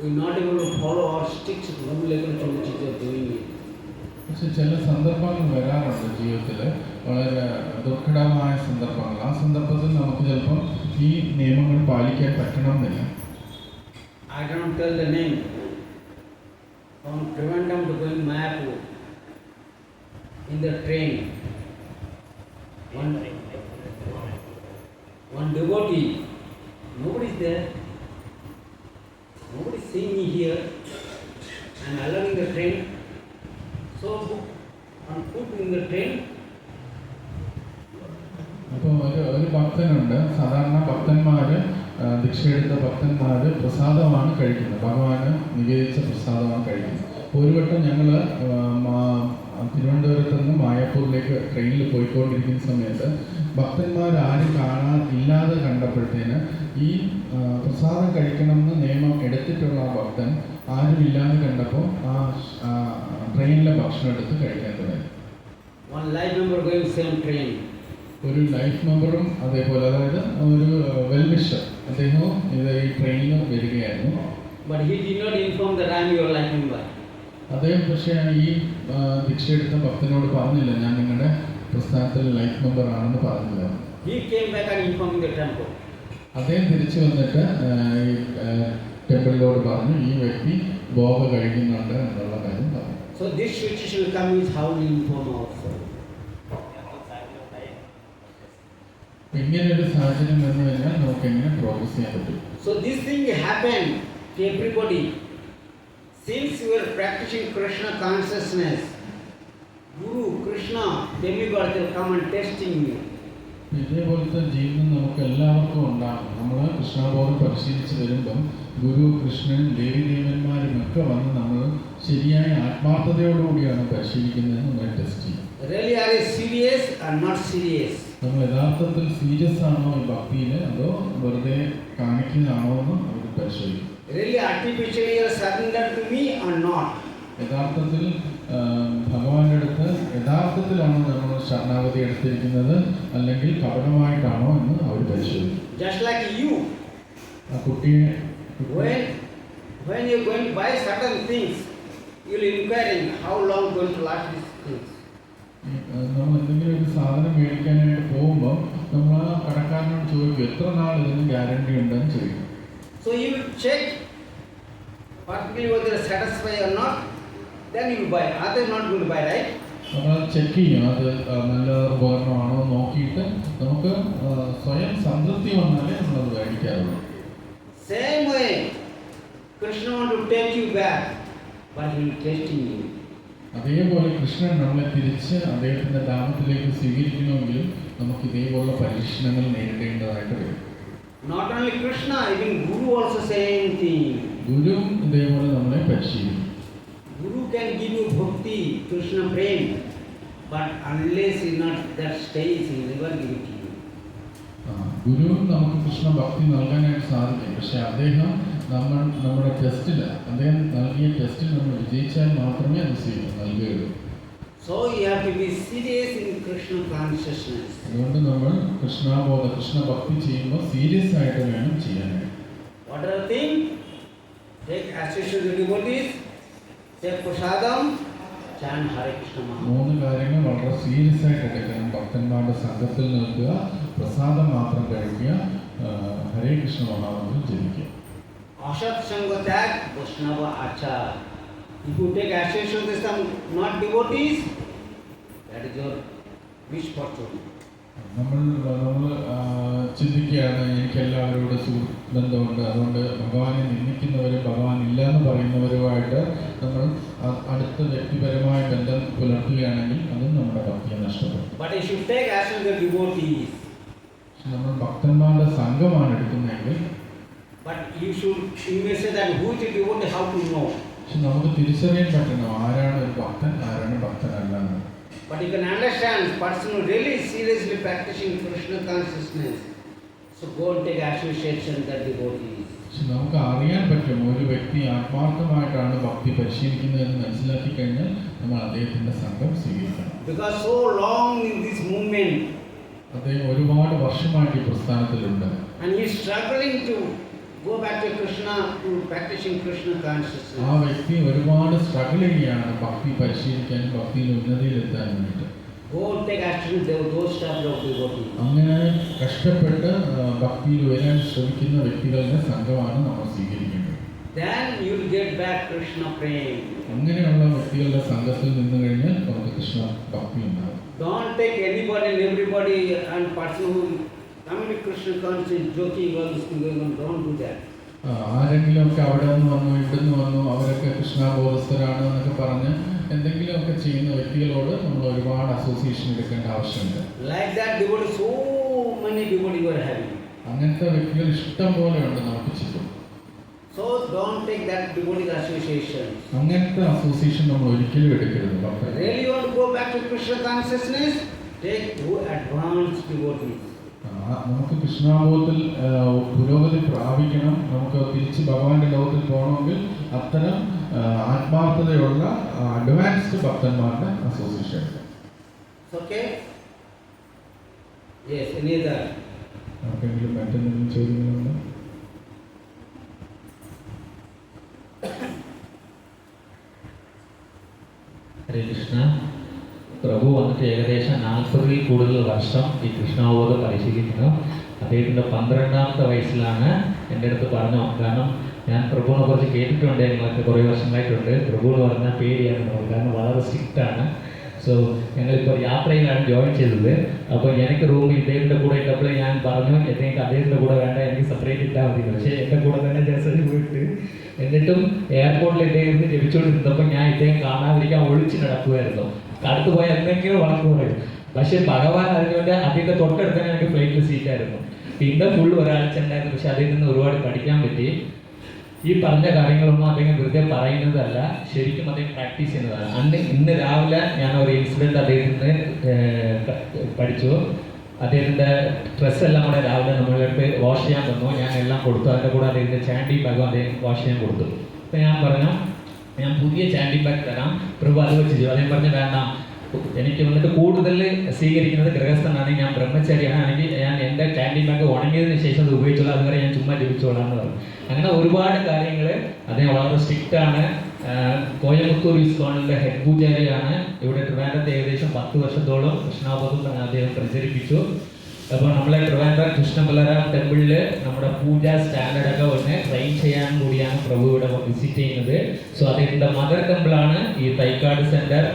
we are not able to follow or stick to the level to which we are doing it. പക്ഷെ ചില സന്ദർഭങ്ങൾ വരാറുണ്ട് ജീവിതത്തിൽ, വളരെ ദുർഘടമായ സന്ദർഭങ്ങൾ. ആ സന്ദർഭത്തിൽ നമുക്ക് ചിലപ്പം ഈ നിയമങ്ങൾ പാലിക്കാൻ പറ്റണമെന്നില്ല. I don't tell the name. From Trivandrum to going Mayapur, in the train, one devotee, nobody is there, nobody is seeing me here. I am alone in the train. So, I'm put in the train. അപ്പോൾ ഒരു ഭക്തനുണ്ട്. സാധാരണ ഭക്തന്മാർ, ദീക്ഷയെടുത്ത ഭക്തന്മാർ പ്രസാദമാണ് കഴിക്കുന്നത്, ഭഗവാന് നിവേദിച്ച പ്രസാദമാണ് കഴിക്കുന്നത്. ഒരു വട്ടം ഞങ്ങൾ തിരുവനന്തപുരത്ത് നിന്ന് മായാപ്പൂരിലേക്ക് ട്രെയിനിൽ പോയിക്കൊണ്ടിരിക്കുന്ന സമയത്ത് ഭക്തന്മാരാരും ഇല്ലാതെ കണ്ടപ്പോഴത്തേന് ഈ പ്രസാദം കഴിക്കണമെന്ന് നിയമം എടുത്തിട്ടുള്ള ആ ഭക്തൻ ആരുമില്ലാതെ കണ്ടപ്പോൾ ആ ട്രെയിനിലെ ഭക്ഷണം എടുത്ത് കഴിക്കാൻ തുടങ്ങി. One life member going same train. ഒരു ലൈഫ് മെമ്പറും അതേപോലെ, അതായത് ഒരു വെൽവിഷർ, അദ്ദേഹവും ഇത് ഈ ട്രെയിനിൽ വരികയായിരുന്നു. But he did not inform that I am your life member. അദ്ദേഹം പക്ഷേ ഈ ദീക്ഷയെടുത്ത ഭക്തനോട് പറഞ്ഞില്ല, ഞാൻ നിങ്ങളുടെ പ്രസ്ഥാനത്തിൽ ലൈഫ് മെമ്പർ ആണെന്ന് പറഞ്ഞില്ല. He came back and informed the temple. അദ്ദേഹം തിരിച്ചു വന്നിട്ട് ഈ ടെമ്പിളിനോട് പറഞ്ഞു, ഈ വ്യക്തി ഭോഗ കഴിക്കുന്നുണ്ട് എന്നുള്ള കാര്യം പറഞ്ഞു. So this situation will come is how we inform ourselves. ഇങ്ങനെയൊരു സാഹചര്യം വന്നു കഴിഞ്ഞാൽ നമുക്ക് എങ്ങനെ പ്രോഗ്രസ് ചെയ്യാൻ പറ്റും? So this thing happened to everybody. Since we are practicing Krishna consciousness, Guru, Krishna, demigod, they will come and testing you. ഇതേപോലത്തെ ജീവിതം നമുക്ക് എല്ലാവർക്കും ഉണ്ടാകും. നമ്മൾ കൃഷ്ണബോധം പരിശീലിച്ച് വരുമ്പം ഗുരു, കൃഷ്ണൻ, ദേവീദേവന്മാരും ഒക്കെ വന്ന് നമ്മൾ ശരിയായ ആത്മാർത്ഥതയോടുകൂടിയാണ് പരിശീലിക്കുന്നത് നമ്മൾ ടെസ്റ്റ് ചെയ്യും. Really are you serious or not serious? നമ്മൾ യഥാർത്ഥത്തിൽ സീരിയസ് ആണോ ഈ ഭക്തിയിൽ, അതോ വെറുതെ കാണിക്കുന്നതാണോ എന്ന് അവർ പരിശോധിക്കും. Really artificially you are surrendered to me or not? യഥാർത്ഥത്തിൽ ഭഗവാന്റെ അടുത്ത് യഥാർത്ഥത്തിലാണോ നമ്മൾ ശരണാഗതി എടുത്തിരിക്കുന്നത്, അല്ലെങ്കിൽ കപടമായിട്ടാണോ എന്ന് അവർ പരിശോധിക്കും. Just like you, ആ കുട്ടിയെ when you are going to buy certain things, you will inquiring how long going to last these things. നമ്മൾ എന്തെങ്കിലും ഒരു സാധനം മേടിക്കാനായിട്ട് പോകുമ്പോൾ നമ്മൾ ആ കടക്കാരനോട് ചോദിക്കും, എത്ര നാൾ ഇതിന് ഗ്യാരണ്ടി ഉണ്ടെന്ന് ചോദിക്കും. So you will check particularly whether they are satisfied or not, then you will buy. Otherwise not going to buy, right? നമ്മൾ ചെക്ക് ചെയ്യും, അത് നല്ല ഉപകരണമാണോ നോക്കിയിട്ട് നമുക്ക് സ്വയം സംതൃപ്തി വന്നാലേ നമ്മളത് മേടിക്കാറുള്ളൂ. Same way, Krishna want to take you back, but he will testing you. അതേപോലെ കൃഷ്ണൻ നമ്മളെ തിരിച്ച് അദ്ദേഹത്തിന്റെ ധാമത്തിലേക്ക് സ്വീകരിക്കണമെങ്കിലും നമുക്ക് ഇതേപോലുള്ള പരീക്ഷണങ്ങൾ നേരിടേണ്ടതായിട്ട് വരും. Not only Krishna, even Guru also same thing. ഗുരുവും ഇതേപോലെ നമ്മളെ പരിശീലിക്കും. Guru can give you bhakti, Krishna prem, but unless he not that stage, he never give it to you. ഗുരുവും നമുക്ക് കൃഷ്ണ ഭക്തി നൽകാനായിട്ട് സാധിക്കും. പക്ഷെ അദ്ദേഹം നമ്മുടെ ടെസ്റ്റിൽ, അദ്ദേഹം നൽകിയ ടെസ്റ്റിൽ നമ്മൾ വിജയിച്ചാൽ മാത്രമേ അത് നൽകുകയുള്ളൂ. So you have to be serious in Krishna consciousness. അതുകൊണ്ട് നമ്മൾ കൃഷ്ണാബോധ, കൃഷ്ണ ഭക്തി ചെയ്യുമ്പോൾ സീരിയസ് ആയിട്ട് വേണം ചെയ്യാനായിട്ട്. What are the things? Take association with devotees, take prasadam, chant Hare Krishna Maha. 3 കാര്യങ്ങൾ വളരെ സീരിയസ് ആയിട്ട് എടുക്കണം. ഭക്തന്മാരുടെ സംഘത്തിൽ നിൽക്കുക, പ്രസാദം മാത്രം കഴിക്കുക, ഹരേ കൃഷ്ണ മഹാമന്ത്രം ജപിക്കുക. Asat Sangha Tag, Vaishnava Achar. If you take association with some not devotees, that is your misfortune. നമ്മൾ ചിന്തിക്കുകയാണ്, എനിക്ക് എല്ലാവരോടും സുഹൃബന്ധമുണ്ട്, അതുകൊണ്ട് ഭഗവാനെ നിന്ദിക്കുന്നവരും ഭഗവാൻ ഇല്ല എന്ന് പറയുന്നവരുമായിട്ട് നമ്മൾ അടുത്ത വ്യക്തിപരമായ ബന്ധം പുലർത്തുകയാണെങ്കിൽ അതും നമ്മുടെ ഭക്തിയെ നഷ്ടപ്പെടും. But if you take association with devotees, നമ്മൾ ഭക്തന്മാരുടെ സംഘമാണ് എടുക്കുന്നതെങ്കിൽ, but you may say that who is a devotee, how to know? പക്ഷെ നമുക്ക് തിരിച്ചറിയാൻ പറ്റണം ആരാണ് ഒരു ഭക്തൻ, ആരാണ് ഭക്തനല്ല എന്ന്. But you can understand person who really seriously practicing Krishna consciousness, so go and take association with the devotees. പക്ഷെ നമുക്ക് അറിയാൻ പറ്റും ഒരു വ്യക്തി ആത്മാർത്ഥമായിട്ടാണ് ഭക്തി പരിശീലിക്കുന്നതെന്ന് മനസ്സിലാക്കി കഴിഞ്ഞാൽ നമ്മൾ അദ്ദേഹത്തിന്റെ സംഘം സ്വീകരിക്കണം. Because so long in this movement, അദ്ദേഹം ഒരുപാട് വർഷമായിട്ട് ഈ പ്രസ്ഥാനത്തിലുണ്ട്. and he is struggling to go back to Krishna, to practicing Krishna consciousness. ആ വ്യക്തി ഒരുപാട് സ്ട്രഗിൾ ചെയ്യാണ് ഭക്തി പരിശീലിക്കാനും ഭക്തിയിൽ ഉന്നതിയിലെത്താൻ വേണ്ടിയിട്ട്. Go and take action with those types of devotees. അങ്ങനെ കഷ്ടപ്പെട്ട് ഭക്തിയിൽ ഉയരാൻ ശ്രമിക്കുന്ന വ്യക്തികളുടെ സംഘമാണ് നമ്മൾ സ്വീകരിക്കേണ്ടത്. Then you will get back Krishna prem. അങ്ങനെയുള്ള വ്യക്തികളുടെ സംഘത്തിൽ നിന്ന് കഴിഞ്ഞാൽ നമുക്ക് കൃഷ്ണ ഭക്തി ഉണ്ടാകും. Don't take anybody and everybody and person who coming to Krishna consciousness, joking all this thing going on. Don't do that. ആരെങ്കിലുമൊക്കെ അവിടെ നിന്ന് വന്നു, ഇവിടെ നിന്ന് വന്നു, അവരൊക്കെ കൃഷ്ണബോധസ്ഥരാണ് എന്നൊക്കെ പറഞ്ഞ് എന്തെങ്കിലുമൊക്കെ ചെയ്യുന്ന വ്യക്തികളോട് നമ്മൾ ഒരുപാട് അസോസിയേഷൻ എടുക്കേണ്ട ആവശ്യമുണ്ട്. Like that devotee, so many devotees you are having. അങ്ങനത്തെ വ്യക്തികൾ ഇഷ്ടം പോലെയുണ്ട് നമുക്ക് ചുറ്റും. So don't take that devotee association. അങ്ങനത്തെ അസോസിയേഷൻ നമ്മൾ ഒരിക്കലും എടുക്കരുത്. Really you want to go back to Krishna consciousness? Take two advanced devotees. നമുക്ക് കൃഷ്ണാബോധത്തിൽ പുരോഗതി പ്രാപിക്കണം, നമുക്ക് തിരിച്ച് ഭഗവാന്റെ ലോകത്തിൽ പോകണമെങ്കിൽ അത്തരം ആത്മാർത്ഥതയുള്ള അഡ്വാൻസ്ഡ് ഭക്തന്മാരുടെ association. Okay? Yes, any other? ആർക്കെങ്കിലും മറ്റെന്തെങ്കിലും ചോദ്യങ്ങളുണ്ടോ? ഹരേ കൃഷ്ണ. പ്രഭു വന്നിട്ട് ഏകദേശം 40-ൽ കൂടുതൽ വർഷം ഈ കൃഷ്ണാവബോധം പരിശീലിക്കുന്നു. അദ്ദേഹത്തിൻ്റെ 12ാമത്തെ വയസ്സിലാണ് എൻ്റെ അടുത്ത് പറഞ്ഞു. കാരണം ഞാൻ പ്രഭുവിനെ കുറിച്ച് കേട്ടിട്ടുണ്ട്, ഞങ്ങളൊക്കെ കുറേ വർഷങ്ങളായിട്ടുണ്ട്. പ്രഭു എന്ന് പറഞ്ഞാൽ പേടിയാണ് നമുക്ക്, കാരണം വളരെ സ്ട്രിക്റ്റാണ്. സോ ഞങ്ങളിപ്പോൾ യാത്രയിലാണ് ജോയിൻ ചെയ്തത്. അപ്പോൾ എനിക്ക് റൂമിൽ ഇദ്ദേഹത്തിൻ്റെ കൂടെ ഇട്ടപ്പോൾ ഞാൻ പറഞ്ഞു, എനിക്ക് അദ്ദേഹത്തിൻ്റെ കൂടെ വേണ്ട, എനിക്ക് സെപ്പറേറ്റ് ഇട്ടാൽ മതി. പക്ഷേ എൻ്റെ കൂടെ തന്നെ ജേഴ്സി പോയിട്ട് എന്നിട്ടും എയർപോർട്ടിൽ ഇദ്ദേഹം ജപിച്ചുകൊണ്ടിരുന്നപ്പോൾ ഞാൻ ഇദ്ദേഹം കാണാതിരിക്കാൻ ഒളിച്ച് നടക്കുമായിരുന്നു. അടുത്ത് പോയാൽ എന്തെങ്കിലും വഴക്ക് പറയും. പക്ഷേ ഭഗവാൻ അതിനുവേണ്ടി അതിൻ്റെ തൊട്ടടുത്ത് തന്നെ എനിക്ക് ഫ്ലൈറ്റിൽ സീറ്റായിരുന്നു. പിന്നെ ഫുൾ ഒരാഴ്ച ഉണ്ടായിരുന്നു. പക്ഷെ അതിൽ നിന്ന് ഒരുപാട് പഠിക്കാൻ പറ്റി. ഈ പറഞ്ഞ കാര്യങ്ങളൊന്നും അദ്ദേഹം വെറുതെ പറയുന്നതല്ല, ശരിക്കും അദ്ദേഹം പ്രാക്ടീസ് ചെയ്യുന്നതാണ്. ഇന്ന് രാവിലെ ഞാൻ ഒരു ഇൻസിഡൻറ്റ് അദ്ദേഹത്തിന് പഠിച്ചു. അദ്ദേഹത്തിൻ്റെ ഡ്രസ്സെല്ലാം കൂടെ രാവിലെ നമ്മളെടുത്ത് വാഷ് ചെയ്യാൻ തന്നു. ഞാൻ എല്ലാം കൊടുത്തു. അതിൻ്റെ കൂടെ അദ്ദേഹത്തിൻ്റെ ചാൻഡി ബാഗും അദ്ദേഹം വാഷ് ചെയ്യാൻ കൊടുത്തു. അപ്പോൾ ഞാൻ പറഞ്ഞു, ഞാൻ പുതിയ ചാൻഡി ബാഗ് തരാം, പ്രഭു അത് വെച്ച് ചെയ്യും. അദ്ദേഹം പറഞ്ഞു, വേണ്ട, എനിക്ക് വന്നിട്ട് കൂടുതൽ സ്വീകരിക്കുന്നത് ഗൃഹസ്ഥനാണ്, ഞാൻ ബ്രഹ്മചാരിയാണെങ്കിൽ ഞാൻ എൻ്റെ ചാൻഡി ബാഗ് ഉണങ്ങിയതിന് ശേഷം അത് ഉപയോഗിച്ചോളാം, അതുവരെ ഞാൻ ചുമ്മാ ജപിച്ചോളാം എന്ന് പറഞ്ഞു. അങ്ങനെ ഒരുപാട് കാര്യങ്ങൾ അദ്ദേഹം വളരെ സ്ട്രിക്റ്റാണ്. കോയമ്പത്തൂർ ഇസ്കോണിൻ്റെ ഹെഡ് പൂജാരിയാണ്. ഇവിടെ ട്രിവാൻഡ്രത്ത് ഏകദേശം 10 വർഷത്തോളം കൃഷ്ണാബോധം അദ്ദേഹം പ്രചരിപ്പിച്ചു. അപ്പോൾ നമ്മളെ ട്രിവാൻഡ്രം കൃഷ്ണ ബലറാം ടെമ്പിളിൽ നമ്മുടെ പൂജ സ്റ്റാൻഡേർഡൊക്കെ ഒന്ന് ട്രെയിൻ ചെയ്യാൻ കൂടിയാണ് പ്രഭു ഇവിടെ വിസിറ്റ് ചെയ്യുന്നത്. സോ അദ്ദേഹത്തിൻ്റെ മദർ ടെമ്പിളാണ് ഈ തൈക്കാട് സെൻറ്റർ.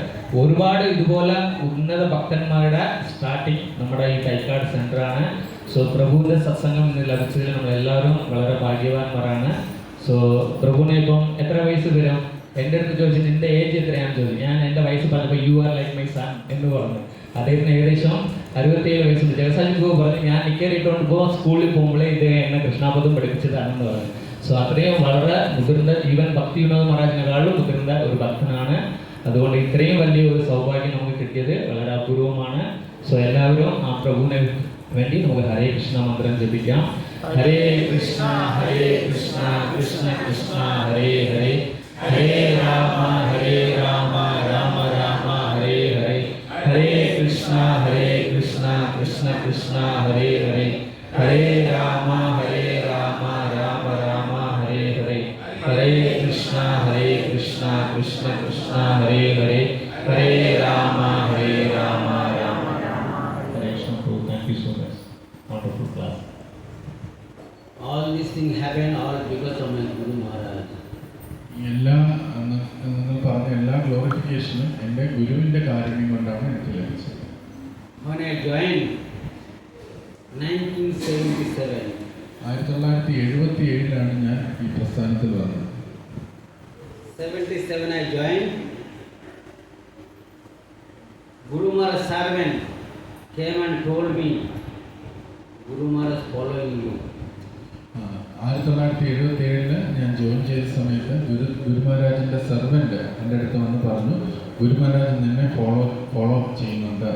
ഒരുപാട് ഇതുപോലെ ഉന്നത ഭക്തന്മാരുടെ സ്റ്റാർട്ടിങ് നമ്മുടെ ഈ തൈക്കാട് സെൻറ്ററാണ്. സോ പ്രഭുവിൻ്റെ സത്സംഗം ഇന്ന് ലഭിച്ചതിൽ നമ്മളെല്ലാവരും വളരെ ഭാഗ്യവാന്മാരാണ്. സോ പ്രഭുവിനെ ഇപ്പം എത്ര വയസ്സ് വരും? എൻ്റെ അടുത്ത് ചോദിച്ചിട്ട് എൻ്റെ ഏജ് എത്രയാണെന്ന് ചോദിച്ചു. ഞാൻ എൻ്റെ വയസ്സ് പറഞ്ഞപ്പോൾ you are like my son എന്ന് പറഞ്ഞു. അദ്ദേഹത്തിന് ഏകദേശം 67 വയസ്സുണ്ട്. ജഗസാജി ഗോ പറഞ്ഞു, ഞാൻ നിക്കറിട്ടുകൊണ്ട് സ്കൂളിൽ പോകുമ്പോഴേ ഇദ്ദേഹം എന്നെ കൃഷ്ണാബോധം പഠിപ്പിച്ചതാണെന്ന് പറഞ്ഞു. സോ അത്രയും വളരെ മുതിർന്ന ഈവൻ ഭക്തി വിനോദ് മഹാരാജിനെക്കാളും മുതിർന്ന ഒരു ഭക്തനാണ്. അതുകൊണ്ട് ഇത്രയും വലിയ ഒരു സൗഭാഗ്യം നമുക്ക് കിട്ടിയത് വളരെ അപൂർവമാണ്. സോ എല്ലാവരും ആ പ്രഭുവിനെ വേണ്ടി നമുക്ക് ഹരേ കൃഷ്ണ മന്ത്രം ജപിക്കാം. Hare Krishna Krishna Krishna Hare Hare, Hare Rama Rama Rama Hare Hare, Hare Krishna Krishna Krishna Hare Hare, Hare Rama Rama Rama Hare Hare, Hare Krishna Krishna Krishna Hare Hare, Hare Rama Rama Rama. Hare Krishna. Thank you so much. Wonderful class. All these things happen all because of my Guru Maharaj. എല്ലാ നിങ്ങൾ പറഞ്ഞ എല്ലാ ഗ്ലോറിഫിക്കേഷനും എൻ്റെ ഗുരുവിൻ്റെ കാരുണ്യം കൊണ്ടാണ് എനിക്ക് ലഭിച്ചത്. When I joined 1977, 1977 ഞാൻ ഈ പ്രസ്ഥാനത്തിൽ വന്നത്. 77 I joined. Guru Maharaj servant came and told me, Guru Maharaj following you. 1977 ഞാൻ ജോയിൻ ചെയ്ത സമയത്ത് ഗുരുമഹാരാജിൻ്റെ സെർവൻ്റ് എൻ്റെ അടുത്ത് വന്ന് പറഞ്ഞു, ഗുരുമഹാരാജ് നിന്നെ ഫോളോ അപ്പ് ചെയ്യുന്നുണ്ട്.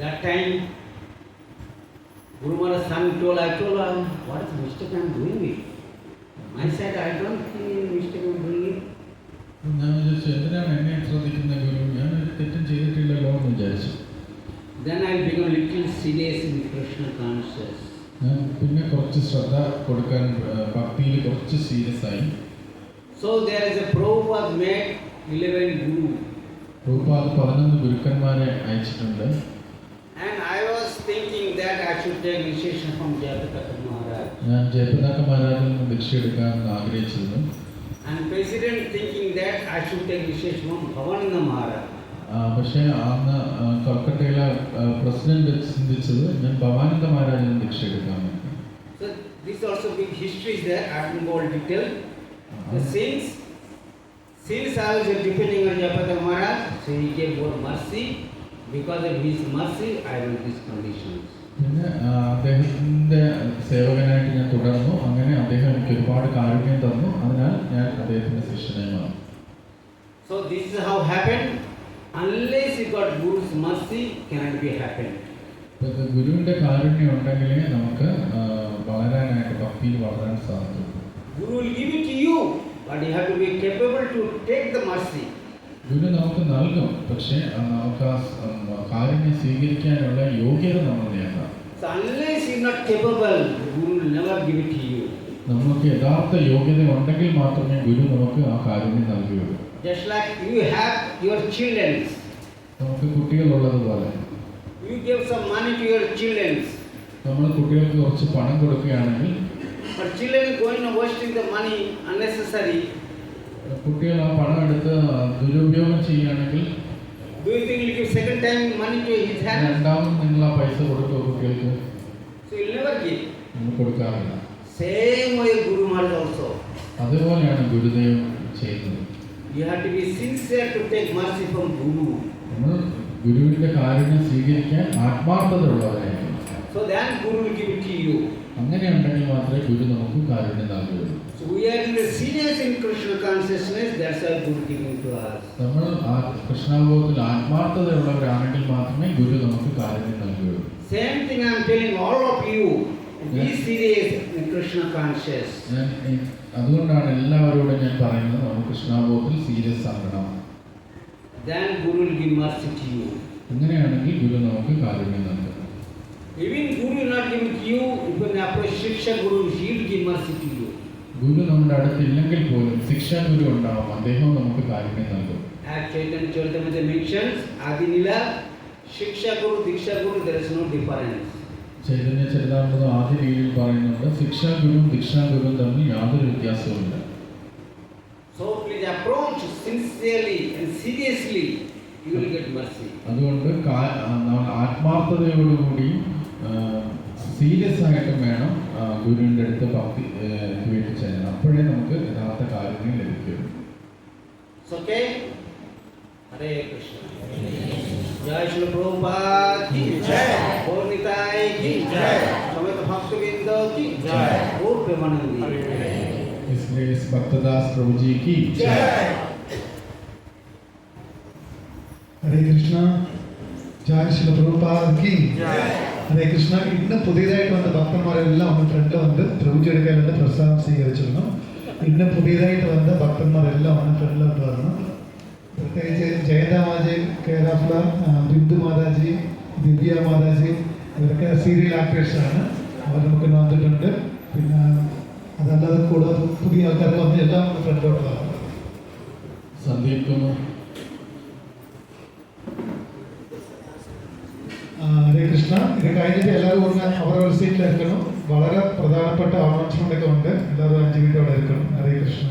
That time, Guru Maharaj Swami told, I told him, what is mistake I am doing it? I said, I don't think any mistake I am doing it. ഞാൻ വിചാരിച്ചു, എന്തിനാണ് എന്നെ ശ്രദ്ധിക്കുന്ന ഗുരു, ഞാൻ ഒരു തെറ്റും ചെയ്തിട്ടില്ലല്ലോ എന്ന് വിചാരിച്ചു. Then I became little serious in Krishna consciousness. ഞാൻ പിന്നെ കുറച്ച് ശ്രദ്ധ കൊടുക്കാൻ ഭക്തിയിൽ കുറച്ച് സീരിയസ് ആയി. So there is a Prabhupada made 11 Guru. Prabhupada 11 ഗുരുക്കന്മാരെ അയച്ചിട്ടുണ്ട്. And I was thinking that I should take initiation from Jayapataka Maharaj. ഞാൻ ജയപ്രതാക്ക മഹാരാജിൽ നിന്ന് ദീക്ഷ എടുക്കാമെന്ന് ആഗ്രഹിച്ചിരുന്നു. And President thinking that I should take initiation from Bhavananda Maharaj. പക്ഷേ അന്ന് കൽക്കട്ടയിലെ പ്രസിഡന്റ് ചിന്തിച്ചത് ഞാൻ ഭവാനന്ദ മഹാരാജിന് ദീക്ഷ എടുക്കാമെന്ന്. So this also big history is there. I will go in detail. Since I was depending on Jayapataka Maharaj, so he gave more mercy. Because of his mercy, I will these conditions. പിന്നെ അദ്ദേഹത്തിൻ്റെ സേവകനായിട്ട് ഞാൻ തുടർന്നു. അങ്ങനെ അദ്ദേഹം എനിക്ക് ഒരുപാട് കാരുണ്യം തന്നു. അതിനാൽ ഞാൻ അദ്ദേഹത്തിൻ്റെ ശിഷ്യനായി മാറി. So this is how happened. Unless you got Guru's mercy, cannot be happen. ഗുരുവിൻ്റെ കാരുണ്യം ഉണ്ടെങ്കിലേ നമുക്ക് വളരാനായിട്ട് ഭക്തിയിൽ വളരാൻ സാധിക്കും. Guru will give it to you, but you have to be capable to take the mercy. ഗുരു നമുക്ക് നൽകും, പക്ഷേ നമുക്ക് ആ കാരുണ്യം സ്വീകരിക്കാനുള്ള യോഗ്യത നമ്മൾ നേടണം. So unless you are not capable, Guru will never give it to you. നമുക്ക് യഥാർത്ഥ യോഗ്യത ഉണ്ടെങ്കിൽ മാത്രമേ ഗുരു നമുക്ക് ആ കാരുണ്യം നൽകുകയുള്ളൂ. Just like you have your children. നമുക്ക് കുട്ടികളുള്ളതുപോലെ You give some money to your children. നമ്മൾ കുട്ടികൾക്ക് കുറച്ച് പണം കൊടുക്കുകയാണെങ്കിൽ But children going and wasting the money unnecessary. കുട്ടികൾ ആ പണം എടുത്ത് ദുരുപയോഗം ചെയ്യുകയാണെങ്കിൽ Do you think you give second time money to his hand? രണ്ടാമത് നിങ്ങൾ ആ പൈസ കൊടുക്കുക കുട്ടികൾക്ക്? So you will never give. നമ്മൾ കൊടുക്കാറില്ല. Same way Guru Maharaj also. അതുപോലെയാണ് ഗുരുദേവൻ ചെയ്യുന്നത്. You have to be sincere to take mercy from Guru. നമ്മൾ ഗുരുവിൻ്റെ കാരുണ്യം സ്വീകരിക്കാൻ ആത്മാർത്ഥത ഉള്ളവരായിരിക്കും. So then Guru will give it to you. അങ്ങനെ ഉണ്ടെങ്കിൽ മാത്രമേ ഗുരു നമുക്ക് കാരുണ്യം നൽകുകയുള്ളൂ. So we are in the serious in Krishna consciousness. That's why Guru giving to us. നമ്മൾ കൃഷ്ണാനുഭവത്തിൽ ആത്മാർത്ഥതയുള്ളവരാണെങ്കിൽ മാത്രമേ ഗുരു നമുക്ക് കാരുണ്യം നൽകുകയുള്ളൂ. Same thing I am telling all of you. Be serious in Krishna conscious. അതുകൊണ്ടാണ് എല്ലാവരോടും ഞാൻ പറയുന്നത്, നമ്മൾ കൃഷ്ണാനുഭവത്തിൽ സീരിയസ് ആകണം. Then Guru will give mercy to you. അങ്ങനെയാണെങ്കിൽ ഗുരു നമുക്ക് കാരുണ്യം നൽകും. Even Guru will not give it to you. If you approach Shiksha Guru, he will give mercy to you. ഗുരു നമ്മുടെ അടുത്തില്ലെങ്കിൽ പോലും ശിക്ഷാ ഗുരു ഉണ്ടാവും, അദ്ദേഹം നമുക്ക് കാരുണ്യം നൽകും. As Chaitanya Charitamrita mentions, Adi Nila, Shiksha Guru, Diksha Guru, there is no difference. Chaitanya Charitamritam ആദ്യ രീതിയിൽ പറയുന്നുണ്ട്, ശിക്ഷാ ഗുരുവും ദീക്ഷാ ഗുരുവും തമ്മിൽ യാതൊരു വ്യത്യാസവുമില്ല. So please approach sincerely and seriously, you will get mercy. അതുകൊണ്ട് ആത്മാർത്ഥതയോടുകൂടി സീരിയസ് ആയിട്ടും വേണം ഗുരുവിൻ്റെ അടുത്ത് ഭക്തി വേണ്ടി ചെയ്യണം. അപ്പോഴേ നമുക്ക് യഥാർത്ഥ കാരുണ്യം ലഭിക്കുള്ളൂ. Okay? Hare Krishna. Jai Shri Prabhupada ki jai. Gaur Nitai ki jai. परमानंद इसलिए इस भक्तदास प्रभु जी की ഹരേ കൃഷ്ണ ജയ് ശ്രീ പ്രഭുപാദ് ഹരേ കൃഷ്ണ. ഇന്ന് പുതിയതായിട്ട് വന്ന ഭക്തന്മാരെല്ലാം ഒന്ന് ഫ്രണ്ട് വന്ന് പ്രഭുജിയുടെ കയ്യിലുള്ള പ്രസാദം സ്വീകരിച്ചിരുന്നു. ഇന്ന് പുതിയതായിട്ട് വന്ന ഭക്തന്മാരെല്ലാം ഒന്ന് ഫ്രണ്ടിലോട്ട് വരണം. പ്രത്യേകിച്ച് ജയന്ത മാതാജി, കേരള ബിന്ദു മാതാജി, ദിവ്യ മാതാജി, ഇവരൊക്കെ സീരിയൽ ആക്ടേഴ്സാണ്. അവർ നമുക്ക് വന്നിട്ടുണ്ട്. പിന്നെ അതല്ലാതെ കൂടുതൽ പുതിയ ആൾക്കാർ വന്ന് എല്ലാം ഒന്ന് ഫ്രണ്ടിലോട്ട് വരണം. संदीप कुमार ഹരേ കൃഷ്ണ. ഇത് കഴിഞ്ഞിട്ട് എല്ലാവരും ഒന്ന് അവരവരുടെ സീറ്റിൽ ഇരിക്കണം. വളരെ പ്രധാനപ്പെട്ട അനൗൺസ്മെന്റ് ഒക്കെ ഉണ്ട്. എല്ലാവരും 5 മിനിറ്റ് അവിടെ ഇരിക്കണം. ഹരേ കൃഷ്ണ.